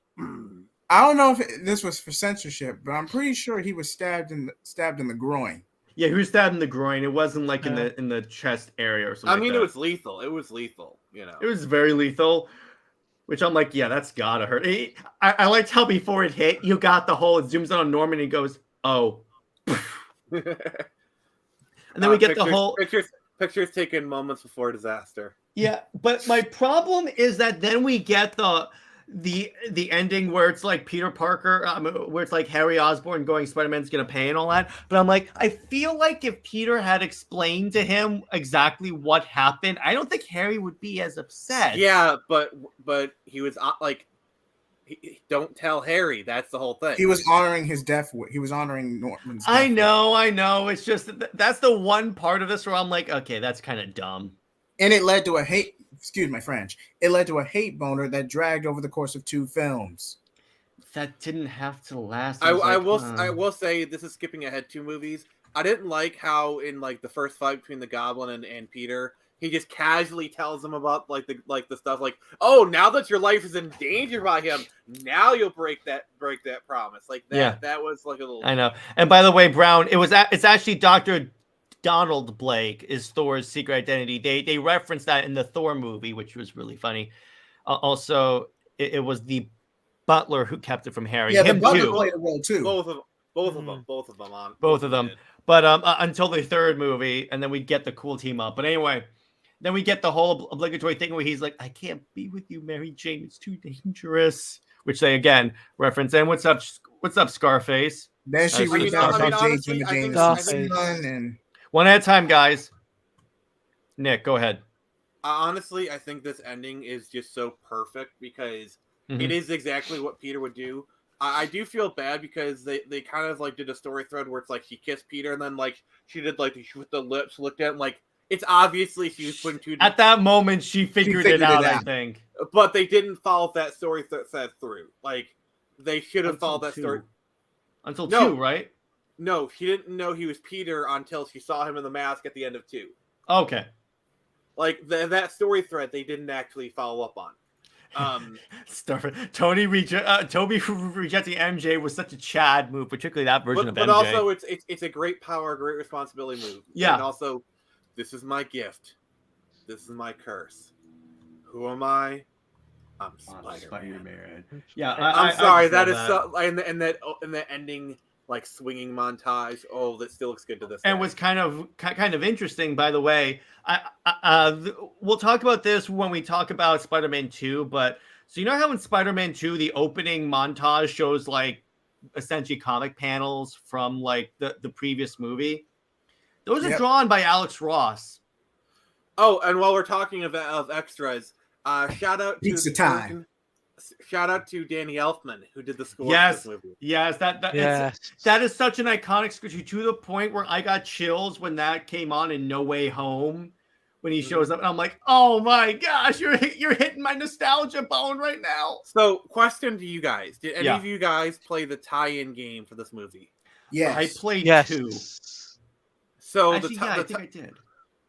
I don't know if this was for censorship, but I'm pretty sure he was stabbed in the groin. Yeah, he was stabbed in the groin. It wasn't like in the chest area or something. I mean, it was lethal. It was lethal. It was very lethal. Which I'm like, yeah, that's gotta hurt. I liked how before it hit, you got the whole, it zooms in on Norman and he goes, oh. And then we get the whole... Pictures taken moments before disaster. Yeah, but my problem is that then we get the ending where it's like Peter Parker, where it's like Harry Osborn going, Spider-Man's gonna pay and all that. But I'm like, I feel like if Peter had explained to him exactly what happened, I don't think Harry would be as upset. Yeah, but he was don't tell Harry. That's the whole thing. He was honoring his death. He was honoring Norman's death. I know. It's just that's the one part of this where I'm like, okay, that's kind of dumb. And it led to a hate. Excuse my French. It led to a hate boner that dragged over the course of 2 films. That didn't have to last. I will say, this is skipping ahead 2 movies. I didn't like how in like the first fight between the Goblin and Peter, he just casually tells him about like the stuff like, oh, now that your life is in danger by him, now you'll break that promise. Like that. Yeah. That was like a little. I know. And by the way, Brown, it's actually Dr. Donald Blake is Thor's secret identity. They referenced that in the Thor movie, which was really funny. Also, it was the butler who kept it from Harry. Yeah, the butler played a role too. Both of them. But until the 3rd movie, and then we get the cool team up. But anyway, then we get the whole obligatory thing where he's like, "I can't be with you, Mary Jane. It's too dangerous." Which they again reference. And what's up, Scarface? Then she I mean, reached out to J. honestly, Jonah I think- Jameson's son, and One at a time, guys. Nick, go ahead. Honestly, I think this ending is just so perfect because it is exactly what Peter would do. I do feel bad because they kind of like did a story thread where it's like she kissed Peter and then like she did like with the lips, looked at him, like it's obviously she was putting two. At that moment, she figured it out. I out. think. But they didn't follow that story thread through. Like they should have followed that story. Until No. 2, right? No, she didn't know he was Peter until she saw him in the mask at the end of 2. Okay. Like that story thread, they didn't actually follow up on. Toby rejecting MJ was such a Chad move, particularly that version of MJ. But also, it's a great power, great responsibility move. Yeah. And also, this is my gift. This is my curse. Who am I? I'm Spider-Man. Yeah, I'm sorry. That is so. And that ending like swinging montage. Oh, that still looks good to this. And day. was kind of interesting, by the way. We'll talk about this when we talk about Spider-Man 2. But so you know how in Spider-Man 2 the opening montage shows like essentially comic panels from like the previous movie. Those are drawn by Alex Ross. Oh, and while we're talking of extras, shout out to shout out to Danny Elfman who did the score for this movie. Yes, that is such an iconic score to the point where I got chills when that came on in No Way Home when he shows up, and I'm like, oh my gosh, you're hitting my nostalgia bone right now. So, question to you guys: did any of you guys play the tie-in game for this movie? Yes, I played 2. So actually, I think I did.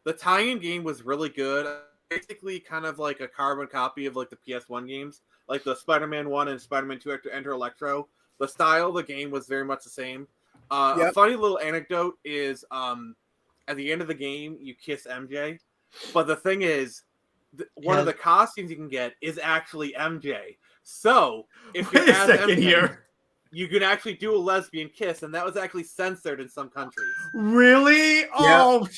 The tie-in game was really good. Basically, kind of like a carbon copy of like the PS1 games, like the Spider-Man 1 and Spider-Man 2 Enter Electro. The style of the game was very much the same. A funny little anecdote is at the end of the game, you kiss MJ. But the thing is, one of the costumes you can get is actually MJ. So, if you're as MJ, you can actually do a lesbian kiss, and that was actually censored in some countries. Really? Oh,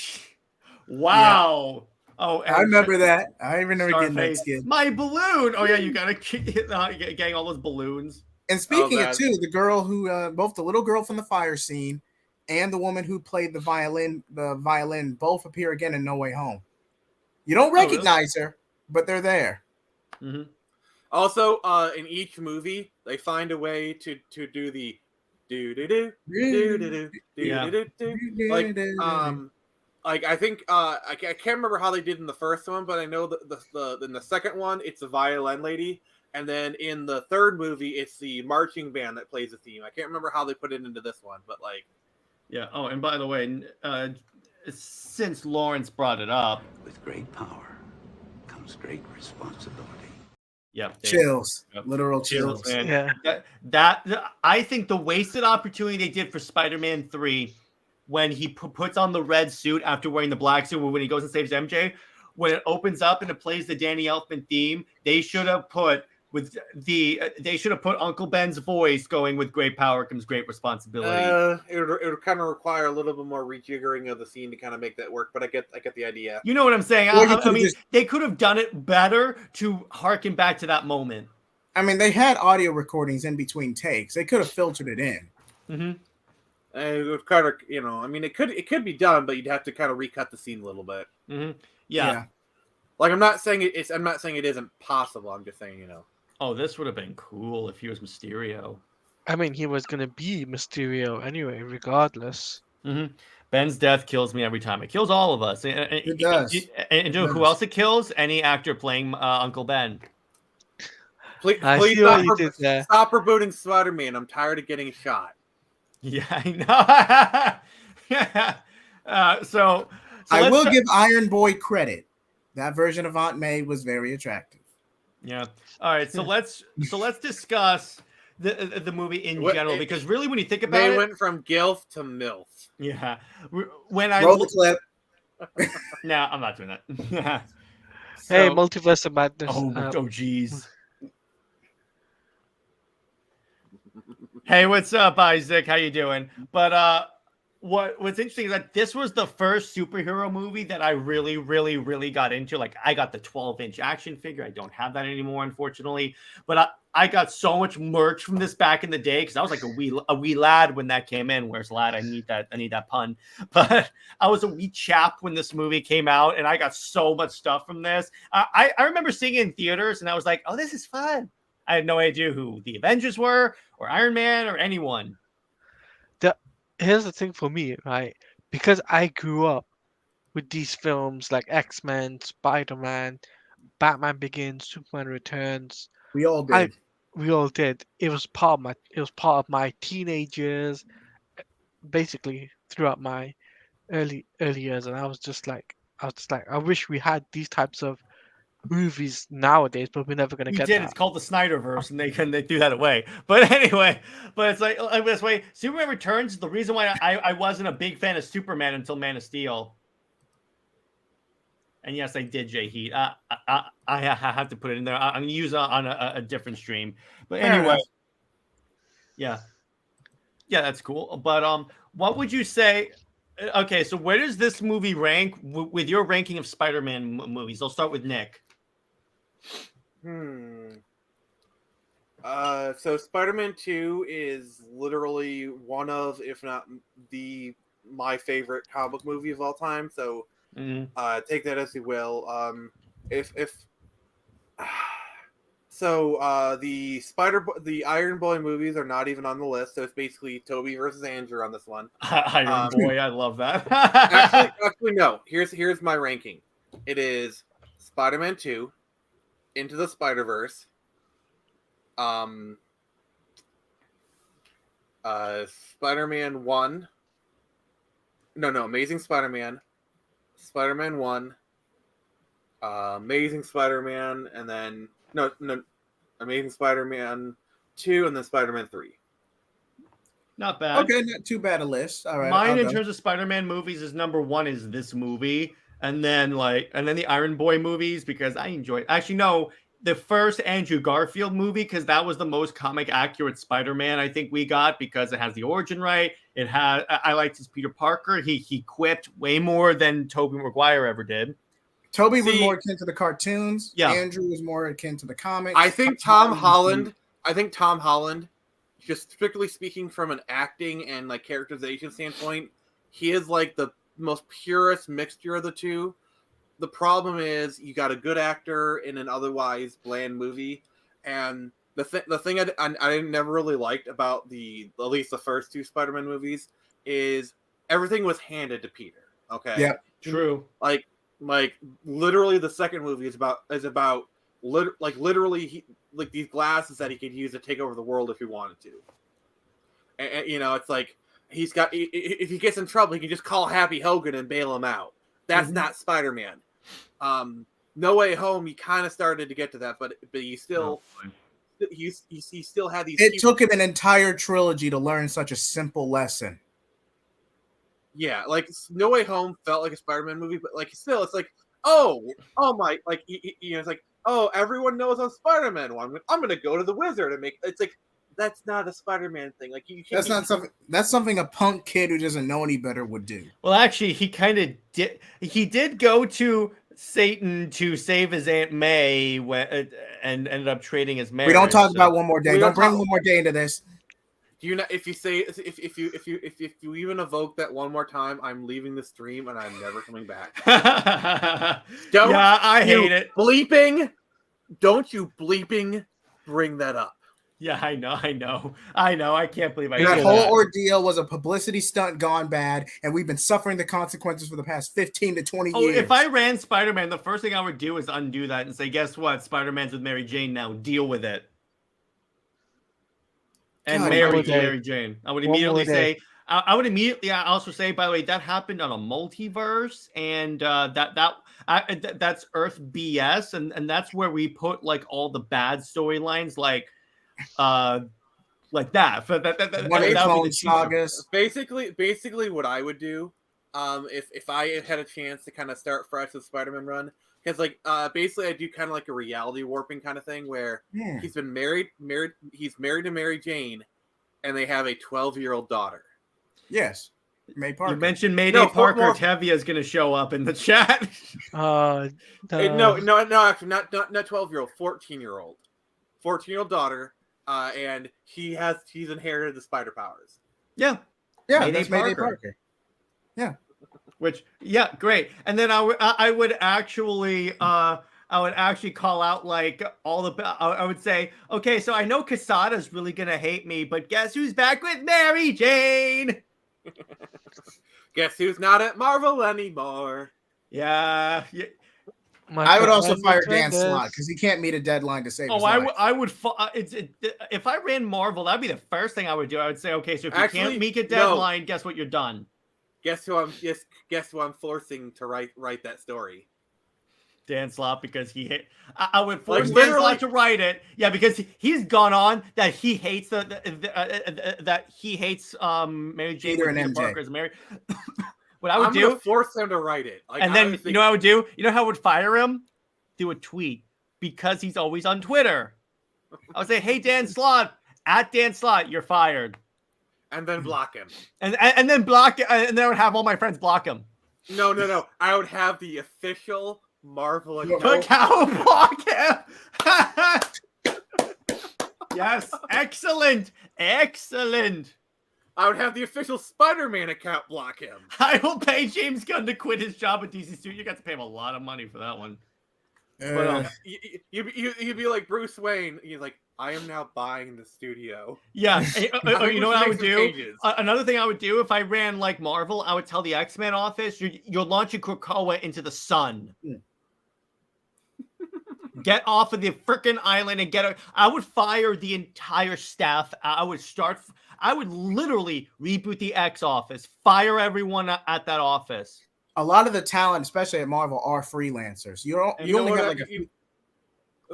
wow. Oh, I remember that. I remember getting that skin. My balloon. Oh yeah, you gotta getting all those balloons. And speaking of two, the girl who both the little girl from the fire scene and the woman who played the violin both appear again in No Way Home. You don't recognize her, but they're there. Mm-hmm. Also, in each movie, they find a way to do the do like I think I can't remember how they did in the first one, but I know that in the second one it's the violin lady, and then in the third movie it's the marching band that plays the theme. I can't remember how they put it into this one, but like Oh, and by the way, since Lawrence brought it up, with great power comes great responsibility. Chills, literal chills. Man. That I think the wasted opportunity they did for Spider-Man 3 when he puts on the red suit after wearing the black suit when he goes and saves MJ, when it opens up and it plays the Danny Elfman theme, they should have put Uncle Ben's voice going with great power comes great responsibility. It would kind of require a little bit more rejiggering of the scene to kind of make that work, but I get the idea. You know what I'm saying? I mean, they could have done it better to harken back to that moment. I mean, they had audio recordings in between takes. They could have filtered it in. Mm-hmm. It would kind of, I mean, it could be done, but you'd have to kind of recut the scene a little bit. Mm-hmm. Yeah. Like I'm not saying it isn't possible. I'm just saying, Oh, this would have been cool if he was Mysterio. I mean, he was gonna be Mysterio anyway, regardless. Mm-hmm. Ben's death kills me every time. It kills all of us. It does. And who else it kills? Any actor playing Uncle Ben. Please stop rebooting Spider-Man. I'm tired of getting shot. Yeah, I know. So I will give Iron Boy credit. That version of Aunt May was very attractive. Yeah. All right. So let's discuss the movie in general, because really, when you think about it, they went from GILF to MILF. Yeah. When I roll the clip. No, I'm not doing that. Hey, Multiverse of Madness. Oh, geez. Hey, what's up, Isaac? How you doing? But what's interesting is that this was the first superhero movie that I really, really, really got into. Like, I got the 12-inch action figure. I don't have that anymore, unfortunately. But I got so much merch from this back in the day because I was like a wee lad when that came in. Where's lad? I need that pun. But I was a wee chap when this movie came out, and I got so much stuff from this. I remember seeing it in theaters, and I was like, oh, this is fun. I had no idea who the Avengers were, or Iron Man, or anyone. Here's the thing for me, right? Because I grew up with these films like X-Men, Spider-Man, Batman Begins, Superman Returns. We all I did. we all did. It was part of my teenage years, basically throughout my early years, and I was just like, I wish we had these types of movies nowadays, but we're never gonna We get did. that. It's called the Snyderverse, and they threw that away. But anyway, but it's like this way. Superman Returns. The reason why I wasn't a big fan of Superman until Man of Steel. And yes, I did JHeat. I have to put it in there. I'm gonna use it on a different stream. But Fair anyway, enough. yeah, that's cool. But what would you say? Okay, so where does this movie rank with your ranking of Spider-Man movies? I'll start with Nick. So Spider-Man 2 is literally one of, if not my favorite comic book movie of all time. So take that as you will. The Iron Boy movies are not even on the list, so it's basically Toby versus Andrew on this one. Iron Boy, I love that. actually, no. Here's my ranking. It is Spider-Man 2, Into the Spider-Verse, Spider-Man 1. No, Amazing Spider-Man, Spider-Man 1, Amazing Spider-Man, and then no, Amazing Spider-Man 2, and then Spider-Man 3. Not bad. Okay, not too bad a list. All right. Mine in terms of Spider-Man movies is number one is this movie, and then the Iron Boy movies because I enjoy. Actually, no, the first Andrew Garfield movie because that was the most comic accurate Spider-Man I think we got because it has the origin right. It has I liked his Peter Parker. He quipped way more than Tobey Maguire ever did. Toby was more akin to the cartoons. Yeah. Andrew was more akin to the comics. I think Tom Holland, just strictly speaking from an acting and like characterization standpoint, he is like the most purest mixture of the two. The problem is you got a good actor in an otherwise bland movie, and the thing I never really liked about at least the first two Spider-Man movies is everything was handed to Peter. Okay. Yeah. True. Like literally the second movie is about literally these glasses that he could use to take over the world if he wanted to. And it's like if he gets in trouble, he can just call Happy Hogan and bail him out. That's not Spider-Man. No Way Home, he kind of started to get to that, but he still he still had these. It took him an entire trilogy to learn such a simple lesson. Yeah, like No Way Home felt like a Spider-Man movie, but like still, it's like, oh my, like it's like, oh, everyone knows I'm Spider-Man. Well, I'm gonna go to the wizard and make. It's like that's not a Spider-Man thing. Like you that's not something. That's something a punk kid who doesn't know any better would do. Well, actually, he kind of did. He did go to Satan to save his Aunt May and ended up trading his marriage. We don't talk about One More Day. Don't bring One More Day into this. Do you know if you even evoke that one more time, I'm leaving the stream and I'm never coming back. Yeah, I hate it. Don't you bleeping bring that up. Yeah, I know. I can't believe I that did whole that. ordeal was a publicity stunt gone bad, and we've been suffering the consequences for the past 15 to 20 years. If I ran Spider-Man, the first thing I would do is undo that and say, guess what? Spider-Man's with Mary Jane now. Deal with it. And marry Mary Jane. I would immediately say, I would immediately also say, by the way, that happened on a multiverse, and that's Earth BS, and that's where we put like all the bad storylines, like that. Sagas. Basically, what I would do, if I had a chance to kind of start fresh with Spider-Man run, because basically I do kind of like a reality warping kind of thing where he's been married, he's married to Mary Jane, and they have a 12-year-old daughter. Yes. May Parker. You mentioned Mayday No, Parker. more- Tevye is going to show up in the chat. No, actually, not 12-year-old, 14-year-old, 14-year-old daughter, and he's inherited the spider powers. Yeah, Yeah, Mayday that's Mayday Parker. Parker. Yeah. Which, yeah, great. And then I would actually call out like all the. I would say, okay, so I know Casada's really gonna hate me, but guess who's back with Mary Jane? Guess who's not at Marvel anymore? Yeah. I would also Michael fire Dan Bendis. Slott because he can't meet a deadline to save his Oh, life. I would. If I ran Marvel, that'd be the first thing I would do. I would say, okay, so if you can't meet a deadline, guess what? You're done. Guess who I'm forcing to write that story? Dan Slott, because he hit. I would force Like, Dan literally- Slott to write it. Yeah, because he's gone on that he hates that he hates Mary Jane Peter with and Peter MJ. Parker as Mary. What I would I'm do, gonna force him to write it. Like, and I then don't you think- know what I would do? You know how I would fire him? Do a tweet because he's always on Twitter. I would say, "Hey Dan Slott, at Dan Slott, you're fired," and then block him. and then block, and then I would have all my friends block him. No. I would have the official Marvel account. Look how block him. Yes, excellent. I would have the official Spider-Man account block him. I will pay James Gunn to quit his job at DC Studio. You got to pay him a lot of money for that one. But, You'd be like Bruce Wayne. He's like, I am now buying the studio. yeah, you know what I would do? Changes. Another thing I would do if I ran like Marvel, I would tell the X-Men office, you're launching Krakoa into the sun. Get off of the freaking island and I would fire the entire staff. I would literally reboot the X office, fire everyone at that office. a lot of the talent, especially at Marvel, are freelancers. You only have like a few.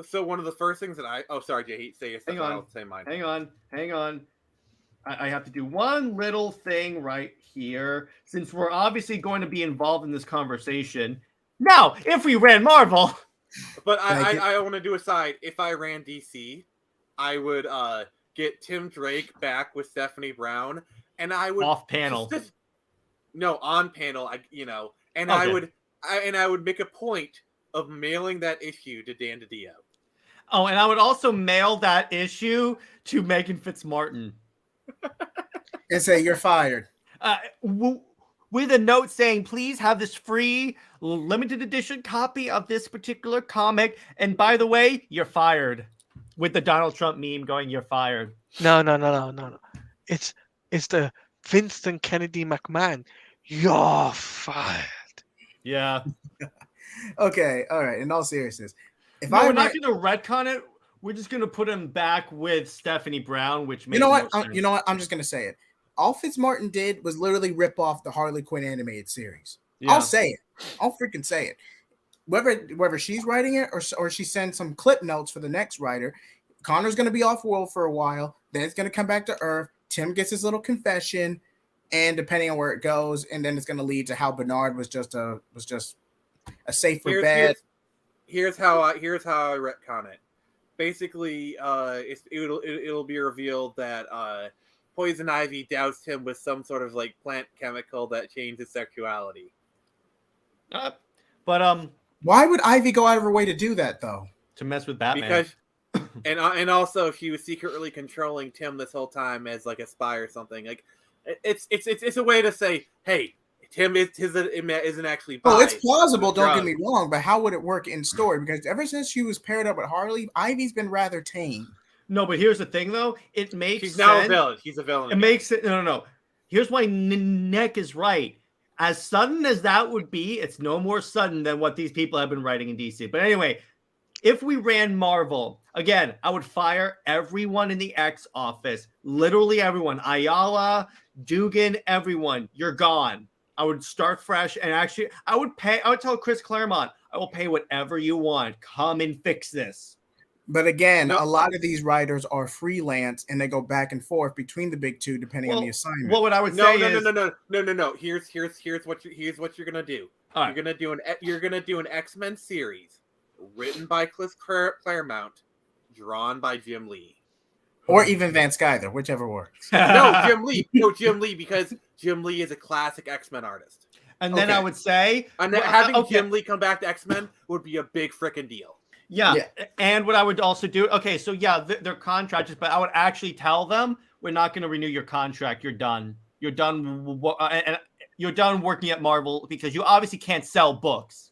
So one of the first things that sorry, JJheat, say your stuff. Hang on. I'll say mine. Hang on. I have to do one little thing right here, since we're obviously going to be involved in this conversation. Now, if we ran Marvel, But I want to do a side. If I ran DC, I would get Tim Drake back with Stephanie Brown, and I would off panel. No, on panel. And Okay. I would make a point of mailing that issue to Dan DiDio. Oh, and I would also mail that issue to Megan Fitzmartin. And say you're fired. With a note saying, please have this free limited edition copy of this particular comic. And by the way, you're fired. With the Donald Trump meme going, you're fired. No. It's the Vincent Kennedy McMahon. You're fired. Yeah. Okay, all right. In all seriousness, if No, I we're not going to retcon it. We're just going to put him back with Stephanie Brown, which makes you know what? more sense. You know what? I'm just gonna say it. All Fitzmartin did was literally rip off the Harley Quinn animated series. Yeah. I'll say it. I'll freaking say it. Whether she's writing it or she sends some clip notes for the next writer, Connor's gonna be off world for a while. Then it's gonna come back to Earth. Tim gets his little confession, and depending on where it goes, and then it's gonna lead to how Bernard was just a safer bet. Here's how I retcon it. Basically, it'll be revealed that Poison Ivy doused him with some sort of like plant chemical that changed his sexuality. But Why would Ivy go out of her way to do that though? to mess with Batman. Because and also she was secretly controlling Tim this whole time as like a spy or something. Like it's a way to say, hey, Tim isn't actually bi. Oh, it's plausible, don't get Drug. me wrong, but how would it work in story? Because ever since she was paired up with Harley, Ivy's been rather tame. No, but here's the thing, though. It makes She's sense. now a villain. He's a villain. It makes it. No. Here's why Nick is right. As sudden as that would be, it's no more sudden than what these people have been writing in DC. But anyway, if we ran Marvel, again, I would fire everyone in the X office. Literally everyone. Ayala, Dugan, everyone. You're gone. I would start fresh, and actually, I would tell Chris Claremont, I will pay whatever you want. Come and fix this. But again, No. a lot of these writers are freelance and they go back and forth between the big two depending on the assignment. What I would No. say is No. Here's what you're gonna do. All right. You're gonna do an X-Men series written by Chris Claremont, drawn by Jim Lee. or even Van Skyther, whichever works. No, Jim Lee. No, Jim Lee, because Jim Lee is a classic X-Men artist. And then Okay. I would say, And well, having okay. Jim Lee come back to X-Men would be a big freaking deal. Yeah. Yeah. And what I would also do, okay, so yeah, they're contractors, but I would actually tell them, we're not going to renew your contract. You're done. You're done. And you're done working at Marvel because you obviously can't sell books.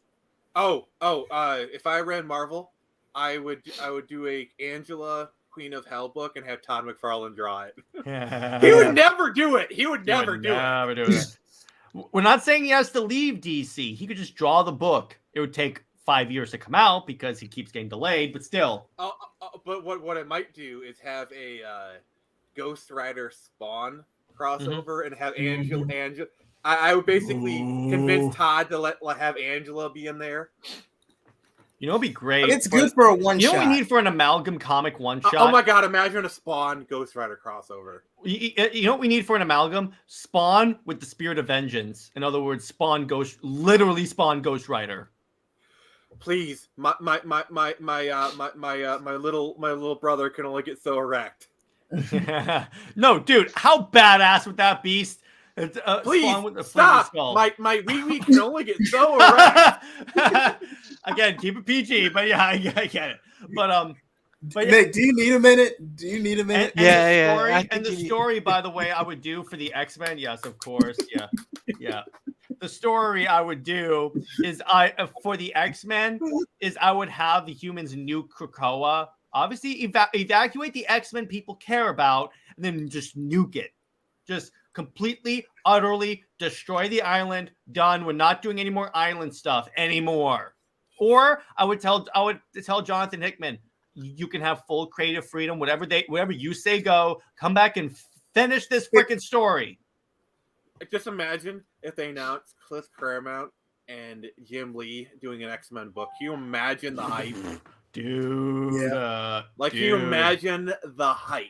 If I ran Marvel, I would do a Angela Queen of Hell book and have Todd McFarlane draw it. He would never do it. He would never do it. We're not saying he has to leave DC. He could just draw the book. It would take 5 years to come out because he keeps getting delayed, but still. But what it might do is have a Ghost Rider Spawn crossover and have Angela. I would basically convince Todd to let have Angela be in there. You know, it'd be great. It's good for a one You know shot. what we need for an amalgam comic one shot? Oh my god, imagine a Spawn Ghost Rider crossover. You know what we need for an amalgam? Spawn with the Spirit of Vengeance. In other words, literally Spawn Ghost Rider. Please, my little brother can only get so erect. No, dude, how badass would that be? Please Spawn with the stop. skull. My wee can only get so erect. Again, keep it PG, but yeah, I get it. But Nick, do you need a minute? And the story, by the way, I would do for the X-Men. Yes, of course. Yeah. The story I would do is for the X-Men is I would have the humans nuke Krakoa. Obviously, evacuate the X-Men people care about, and then just nuke it. Just completely, utterly destroy the island. Done. We're not doing any more island stuff anymore. Or I would tell Jonathan Hickman, you can have full creative freedom. Whatever you say, go. Come back and finish this freaking story. Just imagine if they announced Cliff Claremont and Jim Lee doing an X-Men book. Can you imagine the hype? Dude. Can you imagine the hype?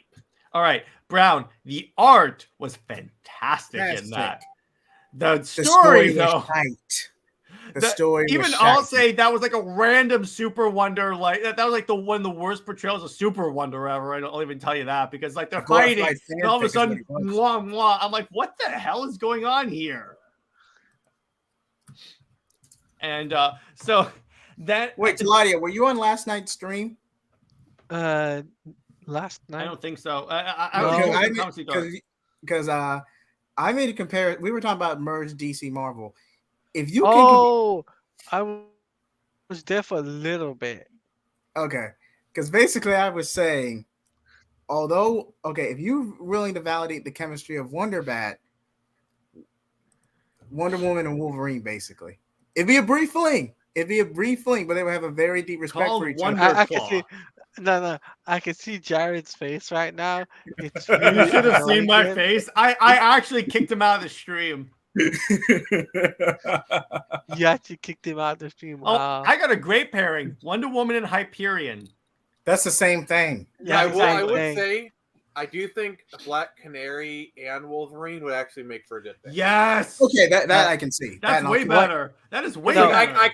All right, Brown, the art was fantastic in that. The story though. The story even I'll say that was like a random Super Wonder, like that was like one of the worst portrayals of Super Wonder ever. I'll even tell you that because like they're fighting and all of a sudden I'm like, what the hell is going on here? And so that wait, Teladia, were you on last night's stream? Last night? I don't think so. Because I made a comparison. We were talking about merged DC Marvel. If you can I was there for a little bit. Okay. Because basically I was saying, if you're willing to validate the chemistry of Wonder Woman and Wolverine, basically. It'd be a brief fling, but they would have a very deep respect for each other. I can see I can see Jared's face right now. It's really you should have seen my face. I actually kicked him out of the stream. You actually kicked him out of the stream. Wow. I got a great pairing. Wonder Woman and Hyperion. That's the same thing. Yeah, I would say I do think Black Canary and Wolverine would actually make for a good thing. Yes. Okay, that I can see. That's way better. That is way better.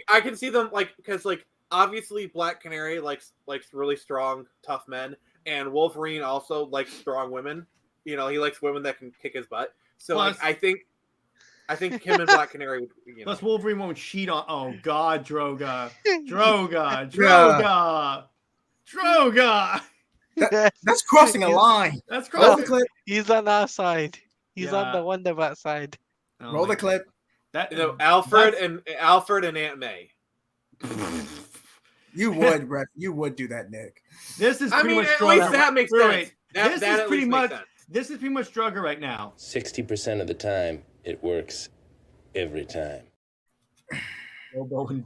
I can see them because obviously Black Canary likes really strong, tough men, and Wolverine also likes strong women. You know, he likes women that can kick his butt. So Plus, I think him and Black Canary would. Plus, Wolverine won't cheat on. Oh God, Droga. That's crossing a line. That's crossing. Clip. He's on our side. He's on the Wonder Bat side. Roll the clip. Alfred and Aunt May. You would, Brett. You would do that, Nick. This is at least that makes sense. This is pretty much Drugger right now. 60% of the time, it works every time.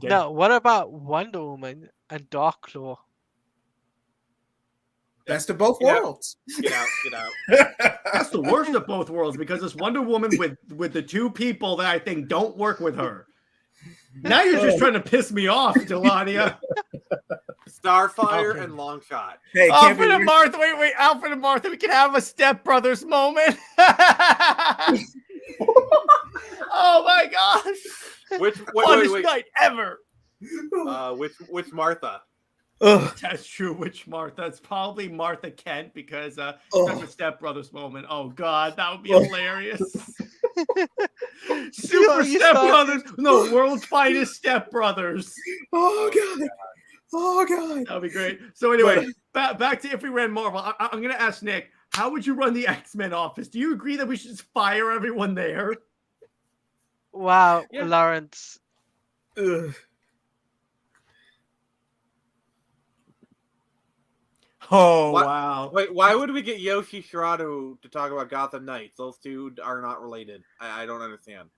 Now, what about Wonder Woman and Darkclaw? Best of both worlds. Get out. That's the worst of both worlds because it's Wonder Woman with the two people that I think don't work with her. Now you're just trying to piss me off, Teladia. Starfire and Longshot. Hey, Alfred and Martha. Wait. Alfred and Martha. We can have a Step Brothers moment. Oh my gosh! Which funnest night ever. Which Martha? Ugh. That's true. Which Martha? It's probably Martha Kent because Ugh. a Step Brothers moment. Oh God, that would be Ugh. hilarious. You Super you Step started- Brothers. No, World's Finest Step Brothers. Oh God. Oh God. That would be great. So anyway, back to if we ran Marvel. I'm going to ask Nick, how would you run the X-Men office? Do you agree that we should just fire everyone there? Wow, Yeah. Lawrence. Ugh. Oh, What? wow. Wait, why would we get Yoshi Shirado to talk about Gotham Knights? Those two are not related. I don't understand.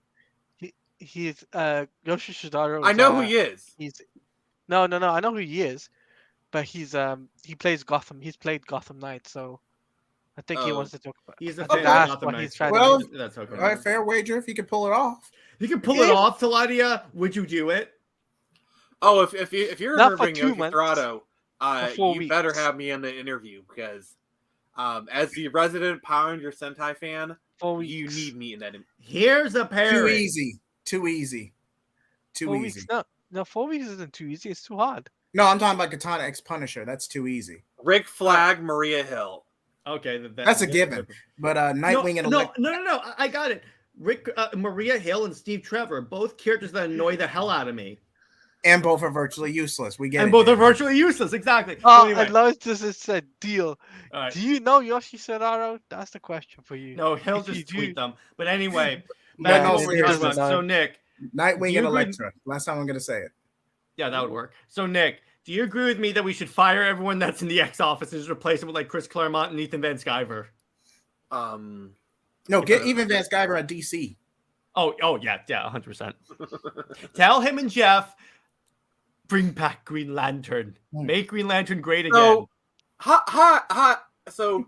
He's Yoshi Shidaro. I know who he is. He's no. I know who he is, but he plays Gotham. He's played Gotham Knight, so I think he Oh. wants to talk about. He's a I fan think of that's Gotham what Knights. he's trying Well, to do. That's okay. All right, fair wager if you can pull it off. You can pull it off, Teladia. Would you do it? Oh, if you're Not for interviewing 2 Yoshi months, Shirado, for 4 you better weeks. have me in the interview because as the resident Power Ranger Sentai fan, 4 you weeks. need me in that. Here's a pair. Too easy. Too easy. Too 4 easy. weeks. No, 4 weeks isn't too easy. It's too hard. No, I'm talking about Katana X Punisher. That's too easy. Rick Flag, Maria Hill. Okay, That's a given. But Nightwing and no. I got it. Rick, Maria Hill, and Steve Trevor, both characters that annoy the hell out of me, and both are virtually useless. We get and it. both are Dan. virtually useless. Exactly. Oh, Anyway, I love this. It said deal. all right. Do you know Yoshi Shidaro? That's the question for you. No, he'll If you just do- tweet them. But anyway, Yeah, back no, to what we were seriously. talking about. So Nick, Do Nightwing you and agree- Elektra. Last time I'm gonna say it. yeah, that would work. So Nick, do you agree with me that we should fire everyone that's in the X office and just replace them with like Chris Claremont and Ethan Van Sciver? No, get even Van Sciver on DC. Oh yeah, 100%. Tell him and Jeff, bring back Green Lantern. Make Green Lantern great again. So, hi. So,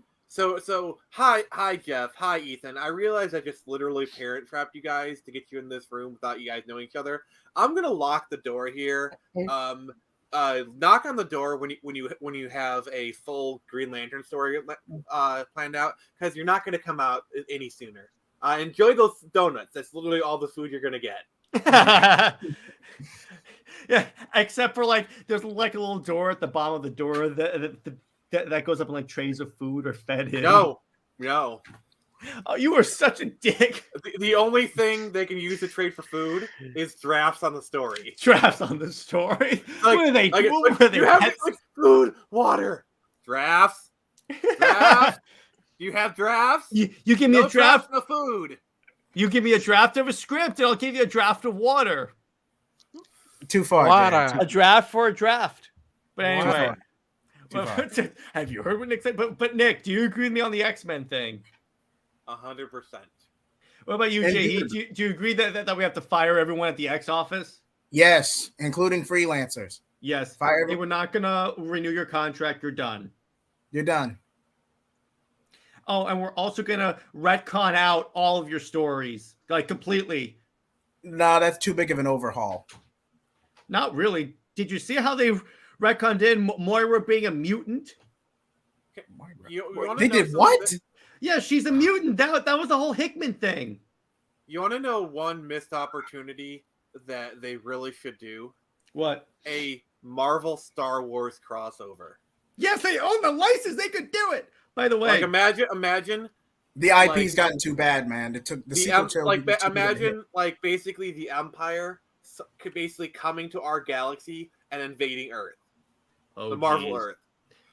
hi, Jeff. Hi, Ethan. I realize I just literally parent trapped you guys to get you in this room without you guys knowing each other. I'm gonna lock the door here. Knock on the door when you have a full Green Lantern story planned out, because you're not gonna come out any sooner. Enjoy those donuts. That's literally all the food you're gonna get. Yeah, except for like there's like a little door at the bottom of the door that goes up in like trays of food or fed in. No. Oh, you are such a dick. The only thing they can use to trade for food is drafts on the story. Drafts on the story. Like- what are they? Like, what are they? you have pets? like, food, water, drafts. Do you have drafts? You give me No a draft. of food. You give me a draft of a script, and I'll give you a draft of water. Too far. Water. Dan. A draft for a draft. But anyway, Too far. have you heard what Nick said? But Nick, do you agree with me on the X-Men thing? 100%. What about you, And Jay? dude- Do you agree that we have to fire everyone at the X office? Yes, including freelancers. Yes. Fire Hey, we're not gonna renew your contract. You're done. You're done. Oh, and we're also gonna retcon out all of your stories, like completely. No, that's too big of an overhaul. Not really. Did you see how they retconned in Moira being a mutant? You wanna They know did something? what? Yeah, she's a mutant. That was the whole Hickman thing. You want to know one missed opportunity that they really should do? What? A Marvel Star Wars crossover. Yes, they own the license. They could do it. By the way, Like imagine The IP's Like- gotten too bad, man. It took the the sequel trilogy was too big of a hit. imagine like basically the Empire could basically coming to our galaxy and invading Earth, oh, the Marvel geez. Earth.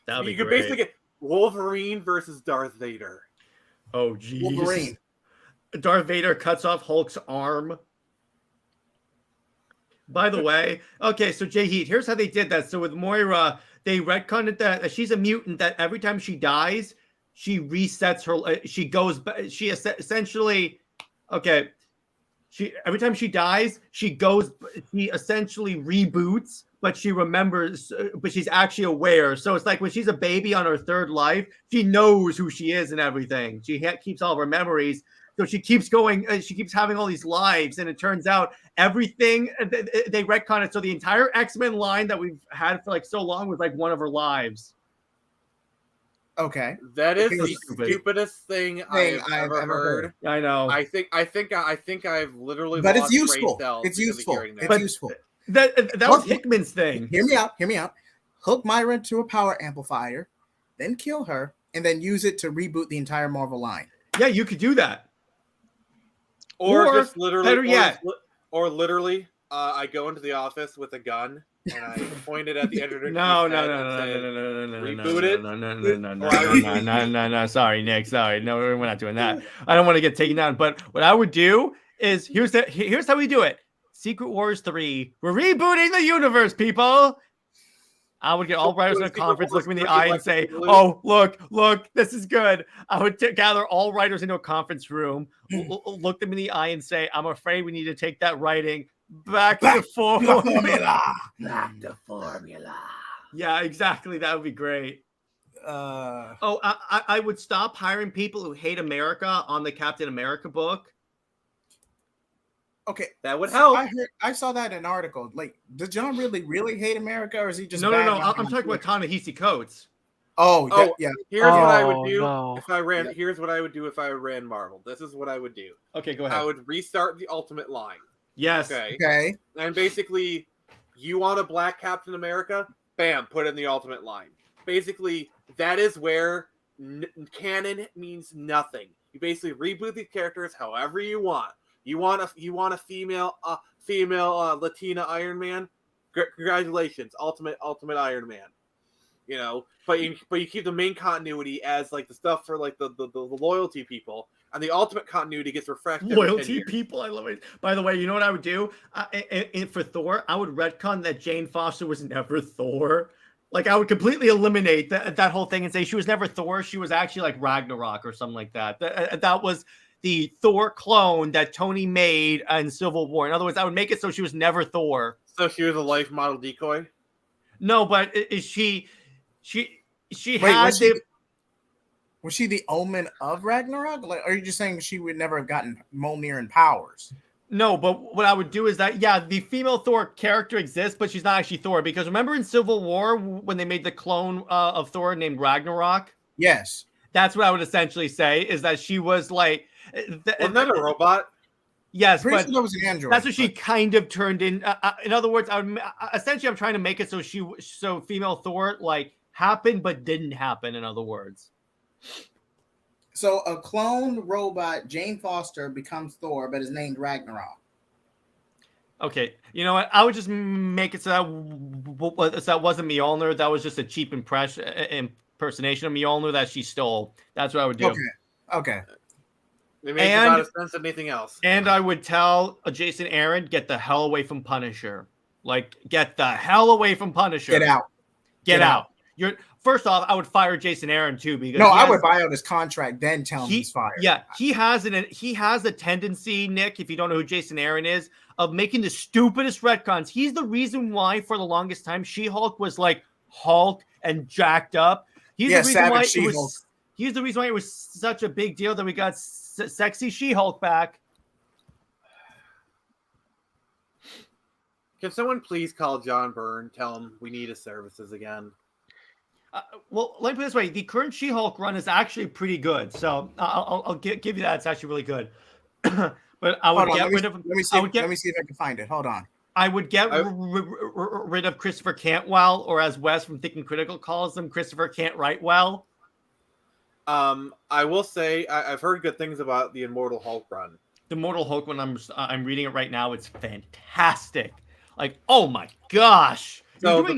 That'd be You could great. basically get Wolverine versus Darth Vader. Oh, geez. Wolverine. Darth Vader cuts off Hulk's arm. By the way, okay, so JJheat, here's how they did that. So with Moira, they retconned it that she's a mutant, that every time she dies, she resets her. She goes. She essentially, okay. She every time she dies, she goes. She essentially reboots, but she remembers. But she's actually aware. So it's like when she's a baby on her third life, she knows who she is and everything. She keeps all of her memories. So she keeps going. She keeps having all these lives, and it turns out everything they retcon it. So the entire X-Men line that we've had for like so long was like one of her lives. Okay. That is Okay, the stupid. stupidest thing I've ever heard. I know. I think I've literally. But it's lost brain useful. cells It's because of useful. hearing that. It's But- useful. that was Hickman's thing. Hear me out. Hear me out. hook Myra into a power amplifier, then kill her, and then use it to reboot the entire Marvel line. Yeah, you could do that. Or Or, just literally, better yet, I go into the office with a gun and I point it at the editor. no. Reboot it. No. Sorry, Nick. Sorry. No, we're not doing that. I don't want to get taken down. But what I would do is here's how we do it. Secret Wars 3. We're rebooting the universe, people. I would get all writers in a conference, look me in the eye, and say, "Oh, look, this is good." I would gather all writers into a conference room, look them in the eye, and say, "I'm afraid we need to take that writing back to formula." Back to formula. Yeah, exactly. That would be great. I would stop hiring people who hate America on the Captain America book. Okay, that would help. I saw that in an article. Like, does John really hate America, or is he just no? I'm talking about Ta-Nehisi Coates. Yeah. Here's what I would do if I ran. Yeah. Here's what I would do if I ran Marvel. This is what I would do. Okay, go ahead. I would restart the Ultimate line. Yes. Okay. And basically, you want a black Captain America? Bam, put it in the Ultimate line. Basically, that is where canon means nothing. You basically reboot these characters however you want. You want a female Latina Iron Man? Congratulations, Ultimate Iron Man. You know, but you keep the main continuity as like the stuff for like the loyalty people, and the ultimate continuity gets refreshed. Loyalty people, I love it. By the way, you know what I would do? For Thor, I would retcon that Jane Foster was never Thor. Like, I would completely eliminate that whole thing and say she was never Thor. She was actually like Ragnarok or something like that. That was the Thor clone that Tony made in Civil War. In other words, I would make it so she was never Thor. So she was a life model decoy? No, but is she Wait, had was she the Omen of Ragnarok? Like, are you just saying she would never have gotten Mjolnir and powers? No, but what I would do is that, yeah, the female Thor character exists, but she's not actually Thor. Because remember in Civil War when they made the clone of Thor named Ragnarok? Yes. That's what I would essentially say, is that she was like... Wasn't that a robot? Yes, Pretty but sure that was an android. that's what she kind of turned in. In other words, essentially I'm trying to make it so female Thor like happened but didn't happen. In other words, so a clone robot, Jane Foster, becomes Thor, but is named Ragnarok. Okay, you know what? I would just make it so that wasn't Mjolnir. That was just a cheap impersonation of Mjolnir that she stole. That's what I would do. Okay. It makes about a sense of anything else. And I would tell Jason Aaron, get the hell away from Punisher. Like, get the hell away from Punisher. Get out. Get out. First off, I would fire Jason Aaron too, because I would buy out his contract, then tell him he's fired. Yeah, he has a tendency, Nick, if you don't know who Jason Aaron is, of making the stupidest retcons. He's the reason why, for the longest time, She-Hulk was like Hulk and jacked up. He's the reason why it was such a big deal that we got sexy She-Hulk back. Can someone please call John Byrne? Tell him we need his services again. Well, let me put it this way: the current She-Hulk run is actually pretty good. So I'll give you that; it's actually really good. But I would get rid of. Let me see if I can find it. Hold on. I would get rid of Christopher Cantwell, or as Wes from Thinking Critical calls him, Christopher Can't Write Well. I will say I've heard good things about the Immortal Hulk run. The Immortal Hulk, when I'm reading it right now, it's fantastic. Like, oh my gosh! So the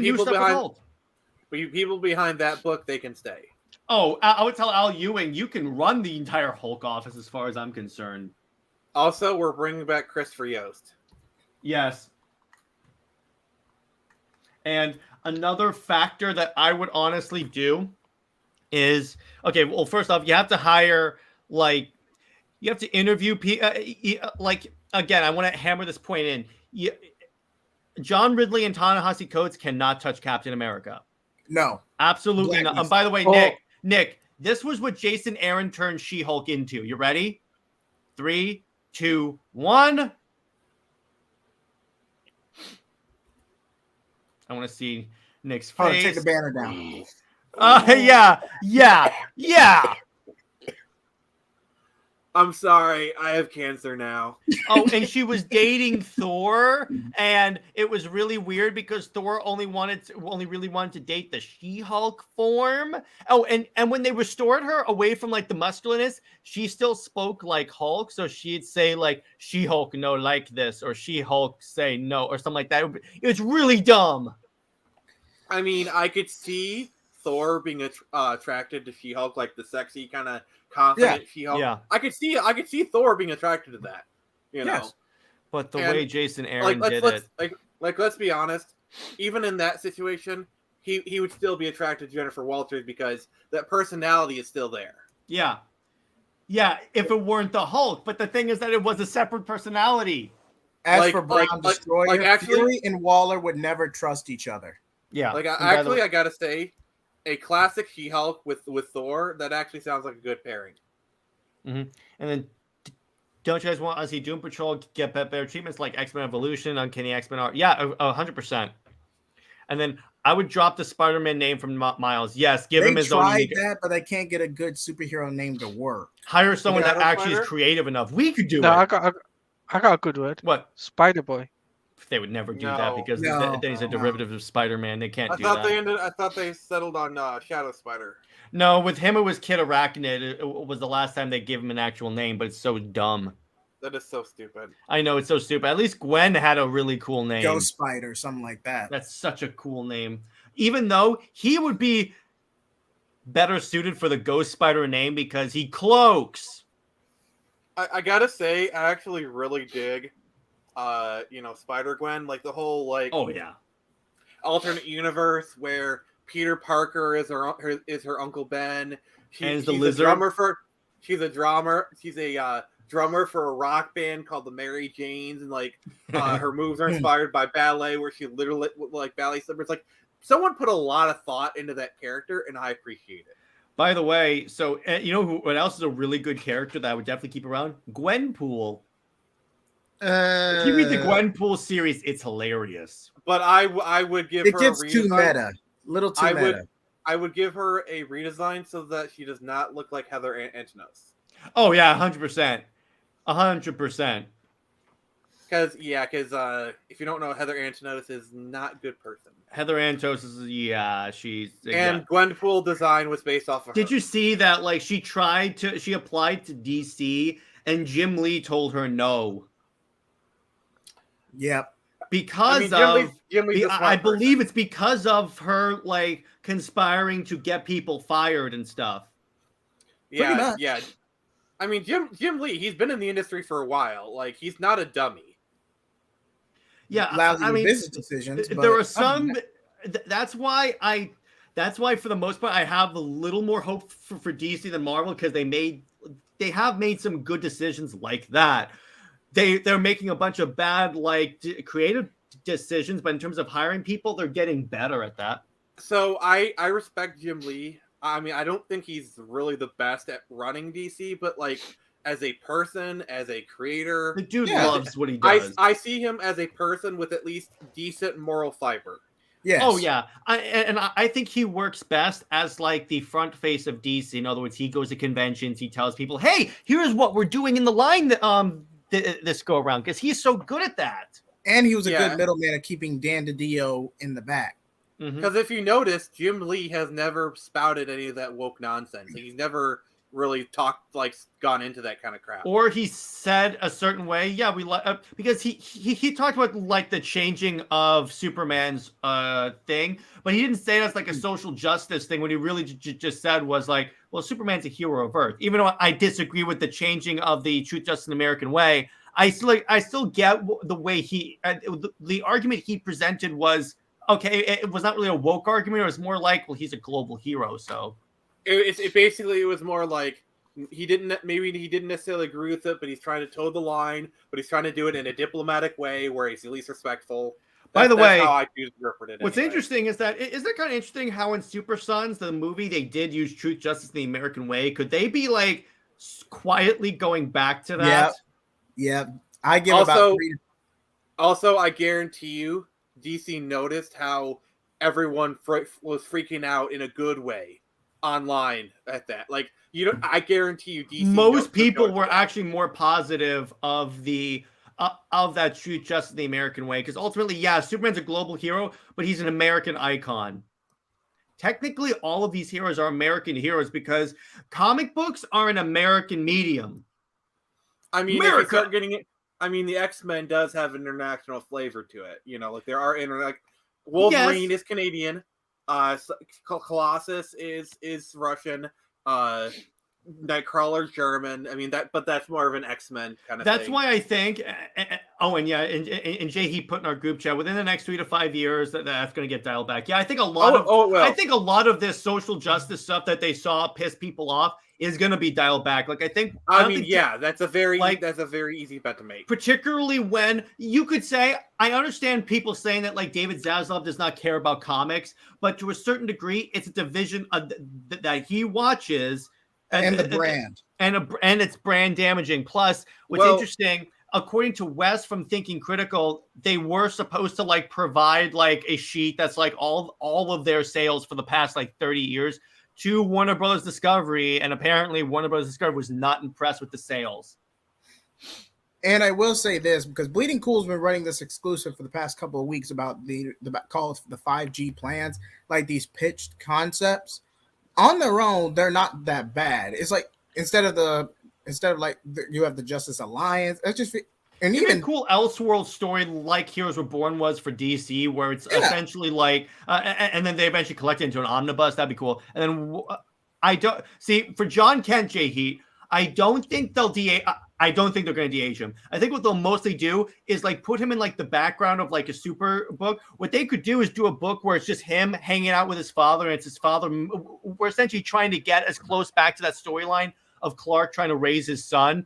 people behind that book, they can stay. Oh, I would tell Al Ewing, you can run the entire Hulk office as far as I'm concerned. Also, we're bringing back Christopher Yost. Yes. And another factor that I would honestly do is, okay, well, first off, you have to hire, like, you have to interview people. Like, again, I want to hammer this point in. John Ridley and Ta-Nehisi Coates cannot touch Captain America. No. Absolutely not. And by the way, Nick, this was what Jason Aaron turned She-Hulk into. You ready? 3, 2, 1. I want to see Nick's face. Oh, take the banner down. Yeah. I'm sorry, I have cancer now. Oh, and she was dating Thor, and it was really weird because Thor only really wanted to date the She-Hulk form. Oh, and when they restored her away from like the musculiness, she still spoke like Hulk, so she'd say like She-Hulk no like this, or She-Hulk say no, or something like that. It was really dumb. I mean, I could see Thor being attracted to She-Hulk, like the sexy kind of confident She-Hulk. Yeah. I could see Thor being attracted to that. You know, Yes. But the And, way Jason Aaron like did let's it, let's be honest. Even in that situation, he would still be attracted to Jennifer Walters because that personality is still there. yeah. Yeah, if it weren't the Hulk. But the thing is that it was a separate personality. As for Brown Destroyer, actually, Fury and Waller would never trust each other. Yeah. Like And by the way- I gotta say, a classic She-Hulk with Thor, that actually sounds like a good pairing. And then, don't you guys want to see Doom Patrol get better treatments like X-Men Evolution, Uncanny X-Men art? Yeah, 100%. And then I would drop the Spider-Man name from Miles. Yes, give him his own. They tried that, but they can't get a good superhero name to work. Hire someone that Shadow actually Spider? is creative enough. We could do No, it. I got a good word. What? Spider-Boy. They would never do No, that because then he's a derivative of Spider-Man. They can't do that. I thought they settled on Shadow Spider. No, with him it was Kid Arachnid. It was the last time they gave him an actual name, but it's so dumb. That is so stupid. I know, it's so stupid. At least Gwen had a really cool name. Ghost Spider, something like that. That's such a cool name. Even though he would be better suited for the Ghost Spider name because he cloaks. I gotta say, I actually really dig, Spider-Gwen, like the whole Oh yeah, alternate universe where Peter Parker is her Uncle Ben. And the she's lizard. She's a drummer for a rock band called the Mary Janes, and like her moves are inspired by ballet, where she literally like ballet slippers. Like someone put a lot of thought into that character, and I appreciate it. By the way, so you know what else is a really good character that I would definitely keep around? Gwenpool. If you read the Gwenpool series, it's hilarious. But I would give her It gets a too redesign. meta. Little too meta. I would give her a redesign so that she does not look like Heather Antonos. Oh yeah, 100%, 100%. Because if you don't know, Heather Antonos is not a good person. Heather Antos is she's And Gwenpool design was based off of Did her. you see that? Like she applied to DC, and Jim Lee told her no Yep. because Jim Lee's a smart I believe person. it's because of her like conspiring to get people fired and stuff. Pretty much. Yeah. I mean, Jim Lee, he's been in the industry for a while. Like, he's not a dummy. Yeah, Lousy I mean, business decisions. there but are some. That's why for the most part I have a little more hope for DC than Marvel, because they have made some good decisions like that. They're making a bunch of bad like creative decisions, but in terms of hiring people, they're getting better at that. So I respect Jim Lee. I mean, I don't think he's really the best at running DC, but like as a person, as a creator, The dude loves what he does. I see him as a person with at least decent moral fiber. yes. Oh yeah, I think he works best as like the front face of DC. In other words, he goes to conventions, he tells people, "Hey, here's what we're doing in the line this go around," because he's so good at that. And he was a good middleman of keeping Dan DiDio in the back. Because if you notice, Jim Lee has never spouted any of that woke nonsense. He's never really gone into that kind of crap. Or he said a certain way, yeah, we like because he talked about like the changing of Superman's thing, but he didn't say it as like a social justice thing. What he really just said was like, well, Superman's a hero of Earth. Even though I disagree with the changing of the Truth, Justice, and American Way, I still get the way the argument he presented was okay. It was not really a woke argument. It was more like, well, he's a global hero, so. It basically was more like he didn't necessarily agree with it, but he's trying to toe the line, but he's trying to do it in a diplomatic way where he's at least respectful. By the way, that's how I interpret it. What's interesting is that is that kind of interesting how in Super Sons, the movie, they did use Truth, Justice, and the American Way. Could they be like quietly going back to that? Yeah. I give about 3 to... Also, I guarantee you, DC noticed how everyone was freaking out in a good way online at that. Like, you know, I guarantee you, DC. Most people were actually more positive of the of that shoot just the American way, because ultimately, yeah, Superman's a global hero, but he's an American icon. Technically, all of these heroes are American heroes because comic books are an American medium. I mean, America. if you start getting it, I mean, the X-Men does have an international flavor to it. You know, like there are Wolverine is Canadian. Colossus is Russian. Nightcrawler's German. I mean but that's more of an X-Men kind of thing. That's why I think. Oh, and yeah, and JJheat put in our group chat within the next 3 to 5 years that's going to get dialed back. Yeah, I think a lot I think a lot of this social justice stuff that they saw piss people off is going to be dialed back. Like I think. That's a very easy bet to make. Particularly when you could say, I understand people saying that like David Zaslav does not care about comics, but to a certain degree, it's a division that he watches. And the brand. And it's brand damaging. Plus, what's interesting, according to Wes from Thinking Critical, they were supposed to like provide like a sheet that's like all of their sales for the past like 30 years to Warner Brothers Discovery, and apparently Warner Brothers Discovery was not impressed with the sales. And I will say this, because Bleeding Cool's been running this exclusive for the past couple of weeks about the 5G plans, like these pitched concepts. On their own, they're not that bad. It's like instead of you have the Justice Alliance. It's just and even cool Elseworld story like Heroes Reborn was for DC, where it's essentially like, and then they eventually collect it into an omnibus. That'd be cool. And then I don't see for John Kent JJheat. I don't think they'll I don't think they're going to de-age him. I think what they'll mostly do is like put him in like the background of like a super book. What they could do is do a book where it's just him hanging out with his father, and it's his father. We're essentially trying to get as close back to that storyline of Clark trying to raise his son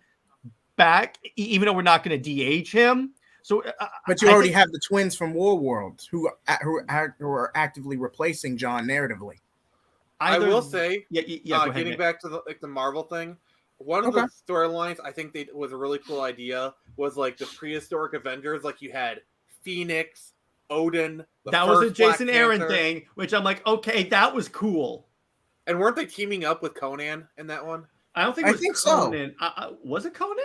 back, even though we're not going to de-age him. So, but you already have the twins from War Worlds who are actively replacing John narratively. I will say, getting ahead, back to the Marvel thing. One of the storylines I think was a really cool idea was like the prehistoric Avengers. Like you had Phoenix, Odin. That was a Jason Aaron thing, which I'm like, okay, that was cool. And weren't they teaming up with Conan in that one? I don't think. I think Conan. So. Was it Conan?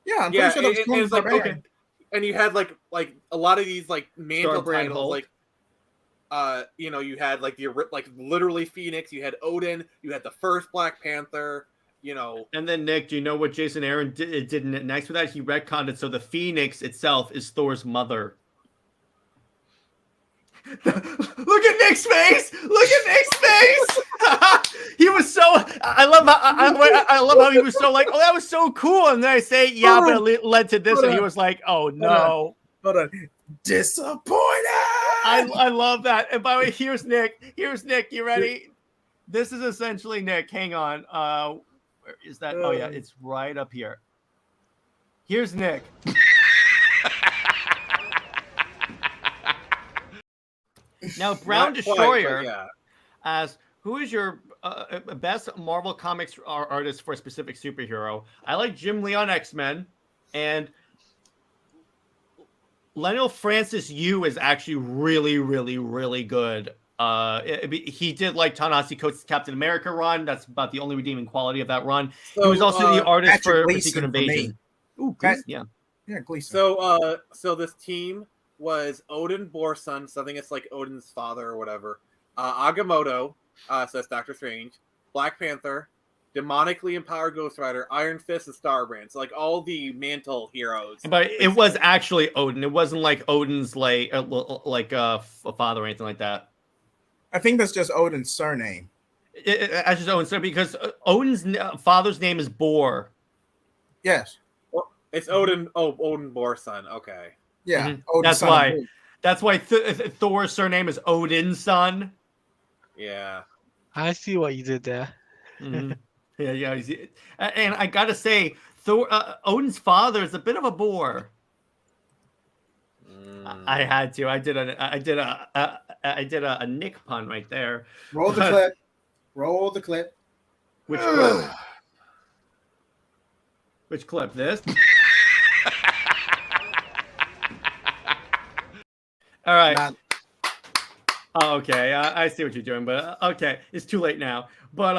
Yeah, I'm pretty sure that was Conan. It was like, okay. And you had like a lot of these like mantle titles, like you had like literally Phoenix. You had Odin. You had the first Black Panther. And then Nick, do you know what Jason Aaron did next with that? He retconned it so the Phoenix itself is Thor's mother. Look at Nick's face! Look at Nick's face! He was so. I love how he was so like, oh, that was so cool. And then I say, yeah, but it led to this, and he was like, oh no, disappointed. I love that. And by the way, here's Nick. You ready? This is essentially Nick. Hang on. Where is that? Oh, yeah, it's right up here. Here's Nick. Now, Brown Destroyer asks, who is your best Marvel Comics artist for a specific superhero? I like Jim Lee on X-Men, and Lionel Francis Yu is actually really, really, really good. He did like Ta-Nehisi Coates' Captain America run. That's about the only redeeming quality of that run. So, he was also the artist for Secret Invasion. Ooh, Gleason, yeah, Gleason. So this team was Odin Borson, so I think it's like Odin's father or whatever. Agamotto, so that's Doctor Strange. Black Panther, demonically empowered Ghost Rider, Iron Fist, and Starbrand. So like all the mantle heroes. But it was actually Odin. It wasn't like Odin's like a father or anything like that. I think that's just Odin's surname. That's just Odin's surname because Odin's father's name is Bor. Yes. Well, it's Odin. Oh, Odin Borson. Okay. Yeah. Mm-hmm. That's why Thor's surname is Odin's son. Yeah. I see what you did there. Mm-hmm. Yeah. And I gotta say, Odin's father is a bit of a bore. I had to. I did a Nick pun right there. Roll the clip. Roll the clip. Which clip? Which clip? This? All right. Oh, okay, I see what you're doing, but okay, it's too late now. But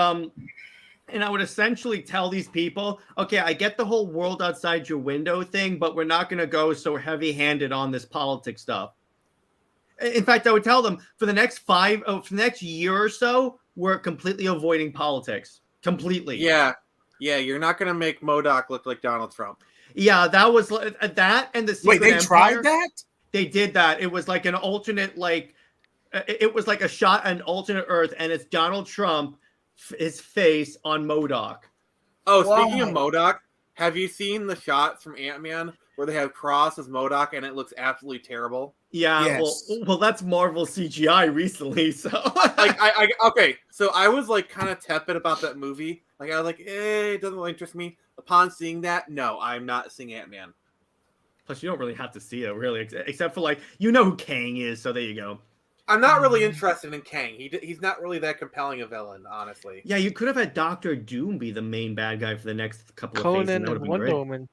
and I would essentially tell these people, okay, I get the whole world outside your window thing, but we're not going to go so heavy-handed on this politics stuff. In fact, I would tell them for the next for the next year or so, we're completely avoiding politics. Completely. Yeah, you're not gonna make MODOK look like Donald Trump. Yeah, that was that, and the Secret Wait, they Empire. tried that? They did that. It was like an alternate, like it was like a shot, an alternate Earth, and it's Donald Trump, his face on MODOK. Oh, speaking of MODOK, have you seen the shots from Ant-Man where they have Cross as MODOK and it looks absolutely terrible? Yeah, Yes. well, that's Marvel CGI recently, so Like okay, so I was like kind of tepid about that movie. Like I was like, it doesn't really interest me. Upon seeing that, no, I'm not seeing Ant-Man. Plus, you don't really have to see it, really, except for like you know who Kang is, so there you go. I'm not really interested in Kang. He's not really that compelling a villain, honestly. Yeah, you could have had Doctor Doom be the main bad guy for the next couple of phases. Conan and Wonder Woman.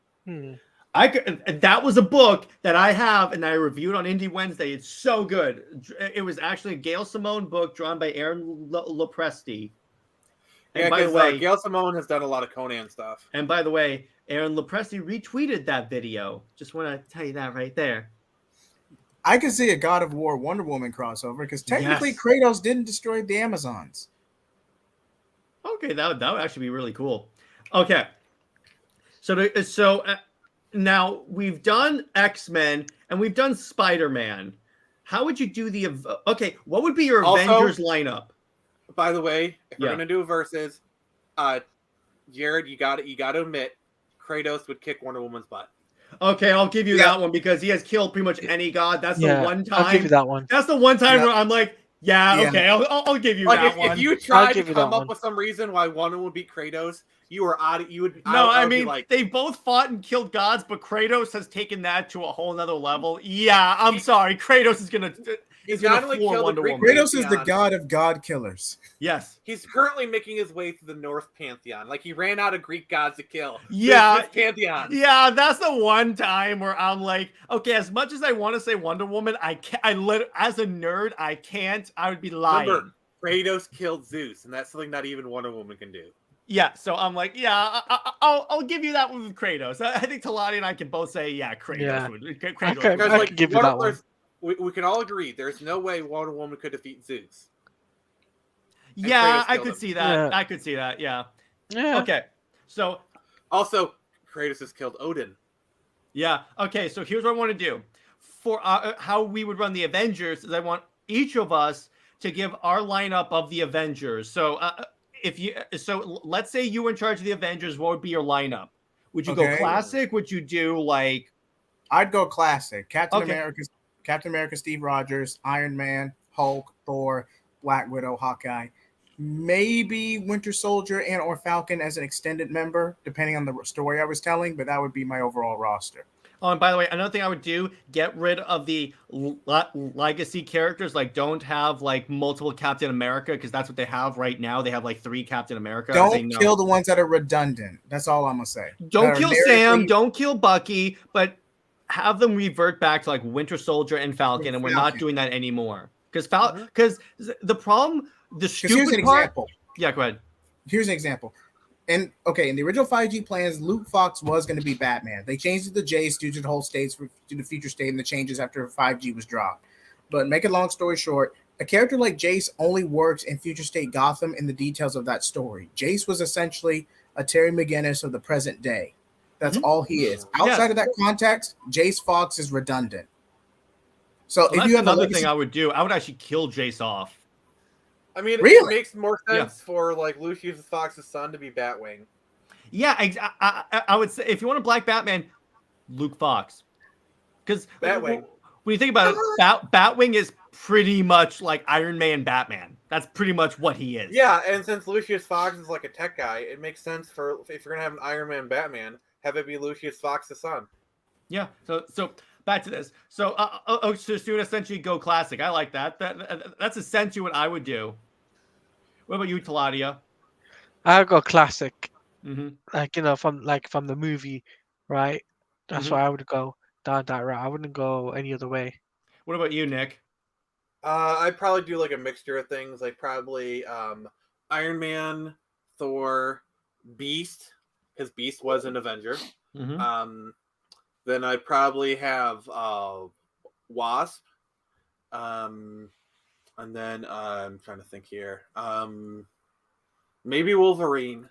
I could, that was a book that I have and I reviewed on Indie Wednesday. It's so good. It was actually a Gail Simone book drawn by Aaron Lopresti. And Yeah, by the because way, Gail Simone has done a lot of Conan stuff. and by the way, Aaron Lopresti retweeted that video. Just want to tell you that right there. I could see a God of War Wonder Woman crossover because technically Yes. Kratos didn't destroy the Amazons. Okay, that would actually be really cool. Okay, so now we've done X-Men and we've done Spider-Man. How would you do okay? What would be your Also, Avengers lineup? By the way, if we're Yeah. gonna do a versus, Jared, you got to admit, Kratos would kick Wonder Woman's butt. Okay, I'll give you that one because he has killed pretty much any god. That's the one time. I'll give you that one. That's the one time where I'm like, Yeah. okay, I'll give you Like that one. if you tried to give you come that up one. with some reason why Wonder Woman would beat Kratos, you were out. No, I would be mean like, they both fought and killed gods, but Kratos has taken that to a whole nother level. Yeah, I'm sorry, Kratos is gonna. he's gonna not only floor killed the Wonder Greek Woman. Kratos is the pantheon, god of god killers. Yes. he's currently making his way through the Norse pantheon. Like he ran out of Greek gods to kill. Yeah. This pantheon. Yeah, that's the one time where I'm like, okay, as much as I want to say Wonder Woman, I can't. As a nerd, I can't. I would be lying. Remember, Kratos killed Zeus, and that's something not even Wonder Woman can do. Yeah, so I'm like, yeah, I'll give you that one with Kratos. I think Teladia and I can both say, yeah, Kratos. Yeah. Kratos. Okay. Because I can give you that one. We can all agree there's no way Wonder Woman could defeat Zeus. Yeah, Kratos I killed could him. see that. Yeah. I could see that. Yeah. Yeah. Okay. So Also, Kratos has killed Odin. yeah. Okay. So here's what I want to do for how we would run the Avengers. Is I want each of us to give our lineup of the Avengers. So let's say you were in charge of the Avengers. What would be your lineup? Would you go Okay. classic? Would you do like? I'd go classic. Captain Okay. America, Steve Rogers, Iron Man, Hulk, Thor, Black Widow, Hawkeye. Maybe Winter Soldier and or Falcon as an extended member, depending on the story I was telling, but that would be my overall roster. Oh, and by the way, another thing I would do, get rid of the legacy characters. Like, don't have like multiple Captain America because that's what they have right now. They have like 3 Captain America. I say Don't no. kill the ones that are redundant. That's all I'm gonna say. Don't That are kill narratively- Sam. Don't kill Bucky. But have them revert back to like Winter Soldier and Falcon, and we're not Falcon. doing that anymore. Because the problem, the Because here's stupid an part. example. Yeah, go ahead. Here's an example. And okay, in the original 5G plans, Luke Fox was going to be Batman. They changed it to Jace due to the whole states to the future state and the changes after 5G was dropped. But make a long story short, a character like Jace only works in future state Gotham in the details of that story. Jace was essentially a Terry McGinnis of the present day. That's all he is. Outside of that context, Jace Fox is redundant. So Well, if that's you have another legacy- thing I would do. I would actually kill Jace off. I mean, Really? it makes more sense for like Lucius Fox's son to be Batwing. Yeah, I would say if you want a black Batman, Luke Fox. Because Batwing. when you think about it, Batwing is pretty much like Iron Man Batman. That's pretty much what he is. Yeah, and since Lucius Fox is like a tech guy, it makes sense for if you're gonna have an Iron Man Batman, have it be Lucius Fox's son. Yeah. So back to this. So so you would essentially go classic. I like that. That's essentially what I would do. What about you, Teladia? I'll go classic. Mm-hmm. Like from the movie, right? That's why I would go down that route. I wouldn't go any other way. What about you, Nick? I'd probably do like a mixture of things, like probably Iron Man, Thor, Beast, because Beast was an Avenger. Mm-hmm. Then I'd probably have Wasp, and then I'm trying to think here. Maybe Wolverine,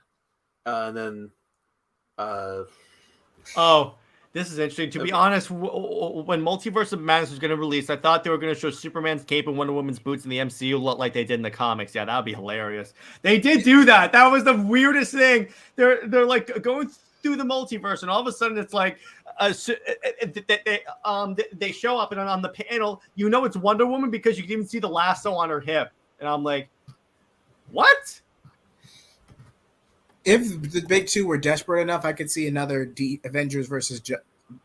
and then Oh, this is interesting. To be honest, when Multiverse of Madness was going to release, I thought they were going to show Superman's cape and Wonder Woman's boots in the MCU look like they did in the comics. Yeah, that would be hilarious. They did do that. That was the weirdest thing. They're like going through the multiverse, and all of a sudden it's like they show up, and on the panel, you know it's Wonder Woman because you can even see the lasso on her hip, and I'm like, what? If the big two were desperate enough, I could see another Avengers versus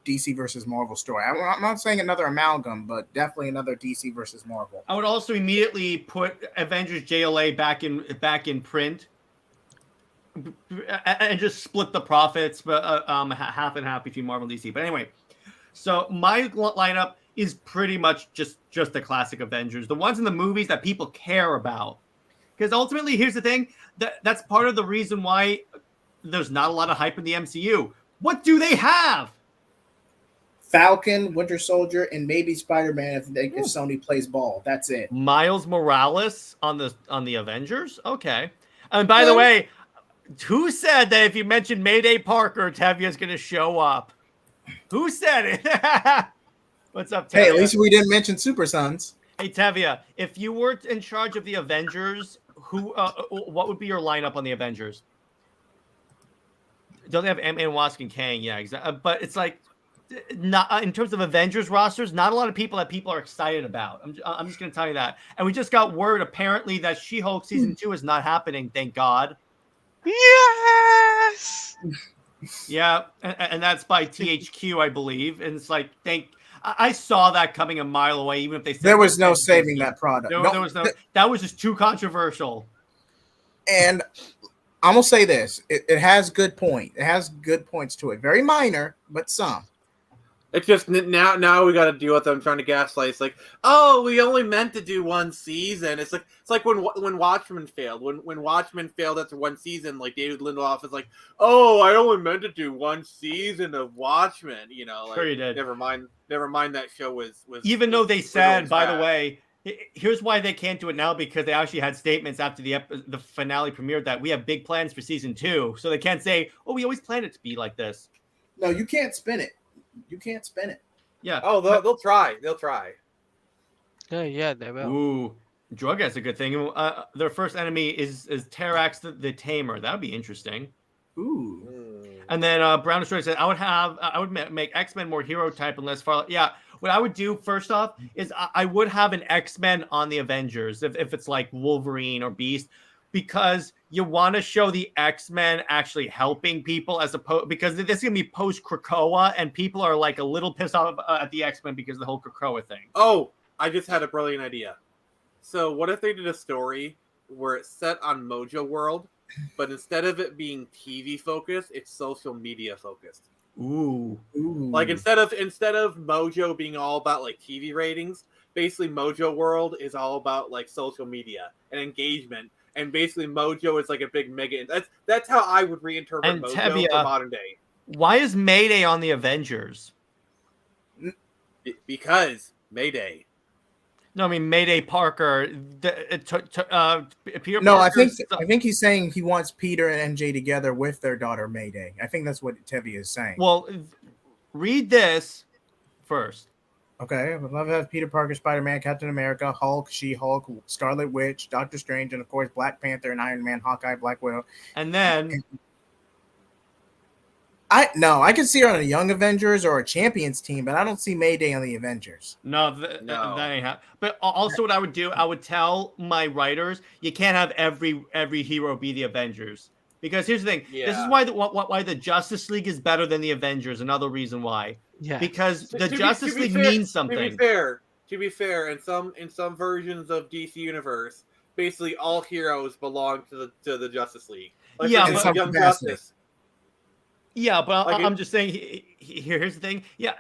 DC versus Marvel story. I'm not saying another amalgam, but definitely another DC versus Marvel. I would also immediately put Avengers JLA back in print and just split the profits, but half and half between Marvel and DC. But anyway, so my lineup is pretty much just the classic Avengers, the ones in the movies that people care about. Because ultimately, here's the thing, that's part of the reason why there's not a lot of hype in the MCU. What do they have? Falcon, Winter Soldier, and maybe Spider-Man if Sony plays ball. That's it. Miles Morales on the Avengers? Okay. And by the way, who said that if you mention Mayday Parker, Tevia's going to show up? Who said it? What's up, Tevia? Hey, at least we didn't mention Super Sons. Hey, Tevia, if you were in charge of the Avengers, what would be your lineup on the Avengers? Don't they have Ant-Man, Wasp, and Kang? Yeah, exactly. But it's like, not in terms of Avengers rosters, not a lot of people that people are excited about. I'm just going to tell you that. And we just got word, apparently, that She-Hulk season 2 is not happening. Thank God. Yes. Yeah, and that's by THQ, I believe. And it's like, I saw that coming a mile away, even if they said there was no saving that product. There was no. That was just too controversial. And I'm gonna say this: it has good point. It has good points to it. Very minor, but some. It's just now we got to deal with them trying to gaslight. It's like, oh, we only meant to do one season. It's like when Watchmen failed. When Watchmen failed after one season, like David Lindelof is like, oh, I only meant to do one season of Watchmen. You know, like, sure you did. Never mind. That show was even though they said, by the way, here's why they can't do it now, because they actually had statements after the finale premiered that we have big plans for season 2, so they can't say, oh, we always planned it to be like this. No, you can't spin it. You can't spin it. Yeah. Oh, they'll try. They'll try. Yeah, they will. Ooh, Drug has a good thing. Their first enemy is Terax the Tamer. That would be interesting. Ooh. And then Brown Destroyer said, I would make X-Men more hero type and less far. Yeah. What I would do first off is I would have an X-Men on the Avengers if it's like Wolverine or Beast, because you want to show the X-Men actually helping people as opposed, because this is going to be post Krakoa and people are like a little pissed off at the X-Men because of the whole Krakoa thing. Oh, I just had a brilliant idea. So what if they did a story where it's set on Mojo World, but instead of it being TV focused, it's social media focused? Ooh. Like instead of Mojo being all about like TV ratings, basically Mojo World is all about like social media and engagement. And basically, Mojo is like a big mega. That's how I would reinterpret and Mojo Tevia, for modern day. Why is Mayday on the Avengers? Because Mayday. No, I mean Mayday Parker. Peter. No, Parker, I think he's saying he wants Peter and MJ together with their daughter Mayday. I think that's what Tevia is saying. Well, read this first. Okay, I would love to have Peter Parker, Spider-Man, Captain America, Hulk, She-Hulk, Scarlet Witch, Doctor Strange, and of course Black Panther and Iron Man, Hawkeye, Black Widow. And then I can see her on a Young Avengers or a Champions team, but I don't see Mayday on the Avengers. No, that ain't happening. But also, what I would do, I would tell my writers, you can't have every hero be the Avengers, because here's the thing. Yeah. This is why the Justice League is better than the Avengers. Another reason why. Yeah. Because the Justice League means something. To be fair, in some versions of DC Universe, basically all heroes belong to the Justice League. Like, yeah, but Young Justice. Yeah, but like I'm just saying. Here's the thing. Yeah,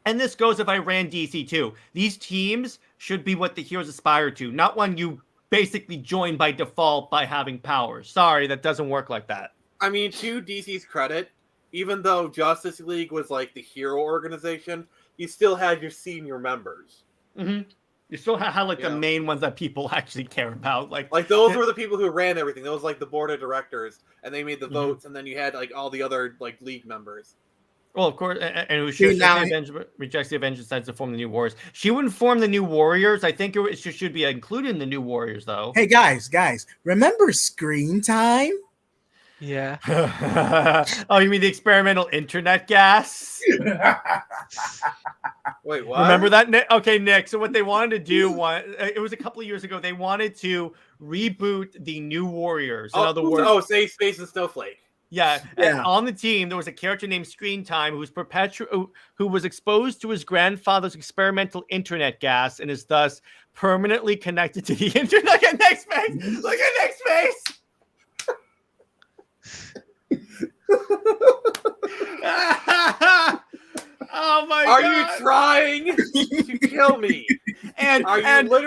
and this goes if I ran DC too. These teams should be what the heroes aspire to, not one you basically join by default by having powers. Sorry, that doesn't work like that. I mean, to DC's credit, even though Justice League was like the hero organization, you still had your senior members. Mm-hmm. You still had like the main ones that people actually care about. Like those were the people who ran everything. Those like the board of directors, and they made the votes, and then you had like all the other like league members. Well, of course, and who rejects the Avengers, decides to form the New Warriors. She wouldn't form the New Warriors. I think it should be included in the New Warriors, though. Hey, guys, remember Screen Time? Yeah. Oh, you mean the experimental internet gas? Wait, what? Remember that, Nick? Okay, Nick. So what they wanted to do it was a couple of years ago. They wanted to reboot the New Warriors. In other words, Safe Space and Snowflake. Yeah. And on the team, there was a character named Screen Time who was exposed to his grandfather's experimental internet gas and is thus permanently connected to the internet. Look at Nick's face. Look at Nick's face. Oh my God. Are you trying to kill me? And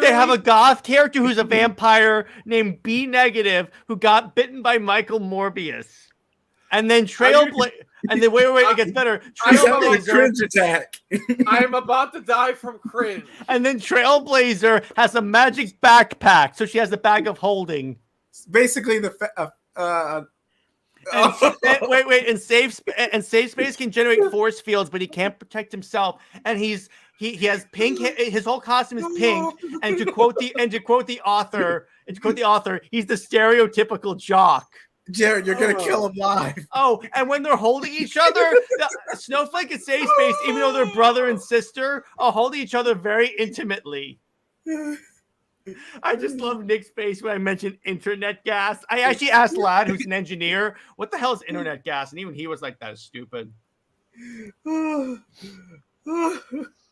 they have a goth character who's a vampire named B Negative who got bitten by Michael Morbius. And then and then wait, it gets better. Trailblazer cringe attack. I am about to die from cringe. And then Trailblazer has a magic backpack, so she has a bag of holding. Basically, and Safe Space can generate force fields, but he can't protect himself. And he has pink. His whole costume is pink. And to quote the author, he's the stereotypical jock. Jared, you're gonna kill him live. Oh, and when they're holding each other, Snowflake and Safe Space, even though they're brother and sister, are holding each other very intimately. I just love Nick's face when I mentioned internet gas. I actually asked Lad, who's an engineer, what the hell is internet gas? And even he was like, that is stupid.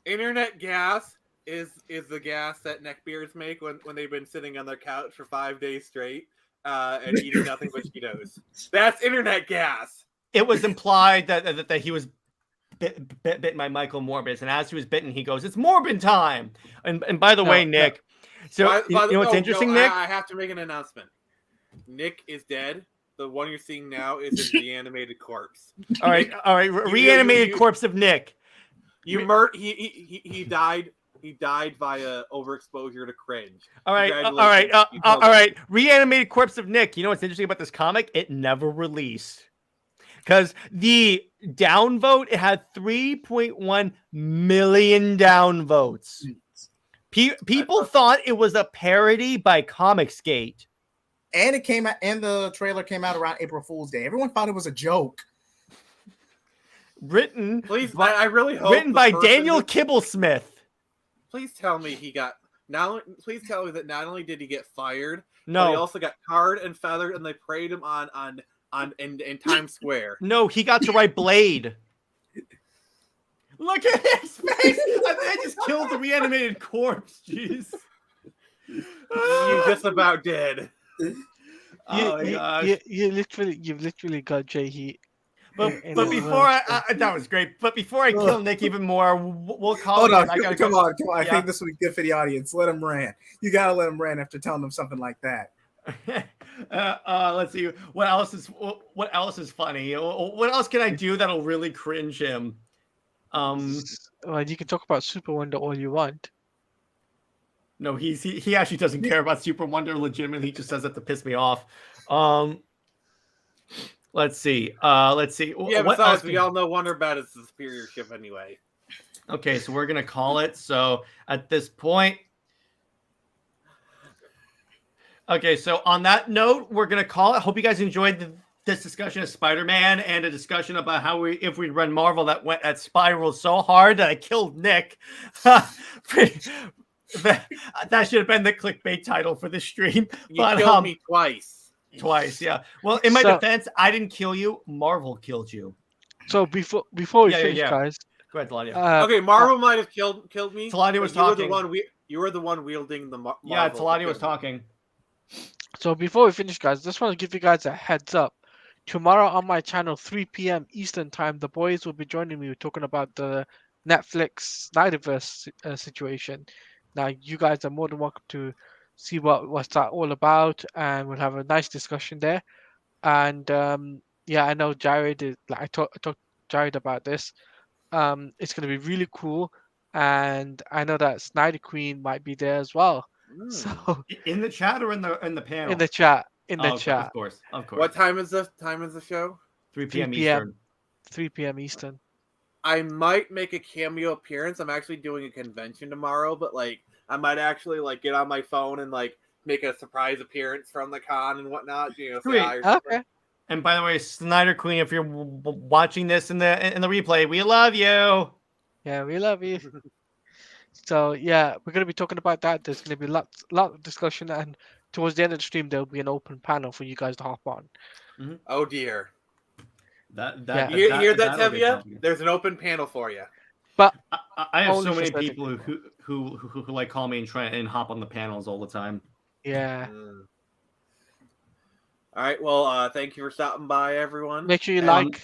Internet gas is the gas that neckbeards make when they've been sitting on their couch for 5 days straight. And eating nothing but Cheetos. That's internet gas. It was implied that he was bitten by Michael Morbius, and as he was bitten, he goes, "It's Morbin time." And by the way, Nick, so you know what's interesting, Nick? I have to make an announcement. Nick is dead. The one you're seeing now is a reanimated corpse. All right, reanimated corpse of Nick. He died. He died via overexposure to cringe. All right. Reanimated corpse of Nick. You know what's interesting about this comic? It never released. Because the downvote, it had 3.1 million downvotes. People thought it was a parody by Comicsgate. And it came out, and the trailer came out around April Fool's Day. Everyone thought it was a joke. Written by Daniel Kibblesmith. Please tell me please tell me that not only did he get fired, no, but he also got tarred and feathered, and they paraded him in Times Square. No, he got to write Blade. Look at his face! I just killed the reanimated corpse. Jeez, you just about dead. You've literally got JJheat. But before that was great. But before I kill Nick even more, we'll call. Hold on, come on. I think this will be good for the audience. Let him rant. You gotta let him rant after telling them something like that. Let's see what else is funny. What else can I do that'll really cringe him? Well, you can talk about Super Wonder all you want. No, he actually doesn't care about Super Wonder legitimately. He just says that to piss me off. Let's see. Yeah, besides, we all know Wonder Bat is the superior ship anyway. Okay, so we're gonna call it. So at this point, okay. So on that note, we're gonna call it. Hope you guys enjoyed this discussion of Spider-Man and a discussion about how if we run Marvel that spiraled so hard that I killed Nick. That should have been the clickbait title for the stream. You killed me twice. Twice, yeah. Well, in my defense, I didn't kill you. Marvel killed you. So before we finish, guys. Go ahead, Teladia. Okay, Marvel might have killed me. Teladia was talking. You were the one wielding the Marvel. Yeah, Teladia was talking. So before we finish, guys, just want to give you guys a heads up. Tomorrow on my channel, 3 p.m. Eastern time, the boys will be joining me. We're talking about the Netflix Snyderverse situation. Now, you guys are more than welcome to see what's that all about, and we'll have a nice discussion there. And yeah, I know Jared is like I talked to Jared about this. It's going to be really cool, and I know that Snyder Queen might be there as well. So In the chat or in the panel? in the chat, Of chat, course. What time is the show? 3 3 p.m. p.m. Eastern. 3 p.m. Eastern. I might make a cameo appearance. I'm actually doing a convention tomorrow, but like I might actually like get on my phone and like make a surprise appearance from the con and whatnot. You know, say Sweet. hi or something. Okay. And by the way, Snyder Queen, if you're watching this in the replay, we love you. Yeah, we love you. So yeah, we're going to be talking about that. There's going to be lot of discussion, and towards the end of the stream, there'll be an open panel for you guys to hop on. Oh dear. That You hear that, that'll get Tevye? complicated. There's an open panel for you. But I have only so for many Snyder people who like call me and try and hop on the panels all the time. yeah, All right. Well, thank you for stopping by, everyone. make sure you And-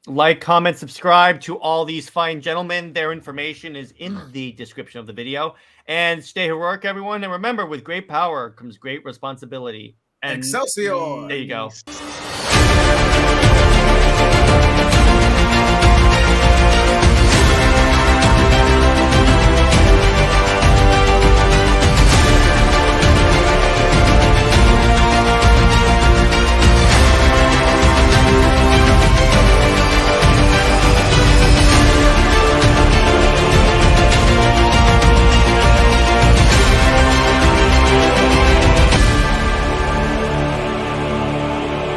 Like, comment, subscribe to all these fine gentlemen. Their information is in the description of the video. And stay heroic, everyone. And remember, with great power comes great responsibility. And Excelsior! there you go. Peace.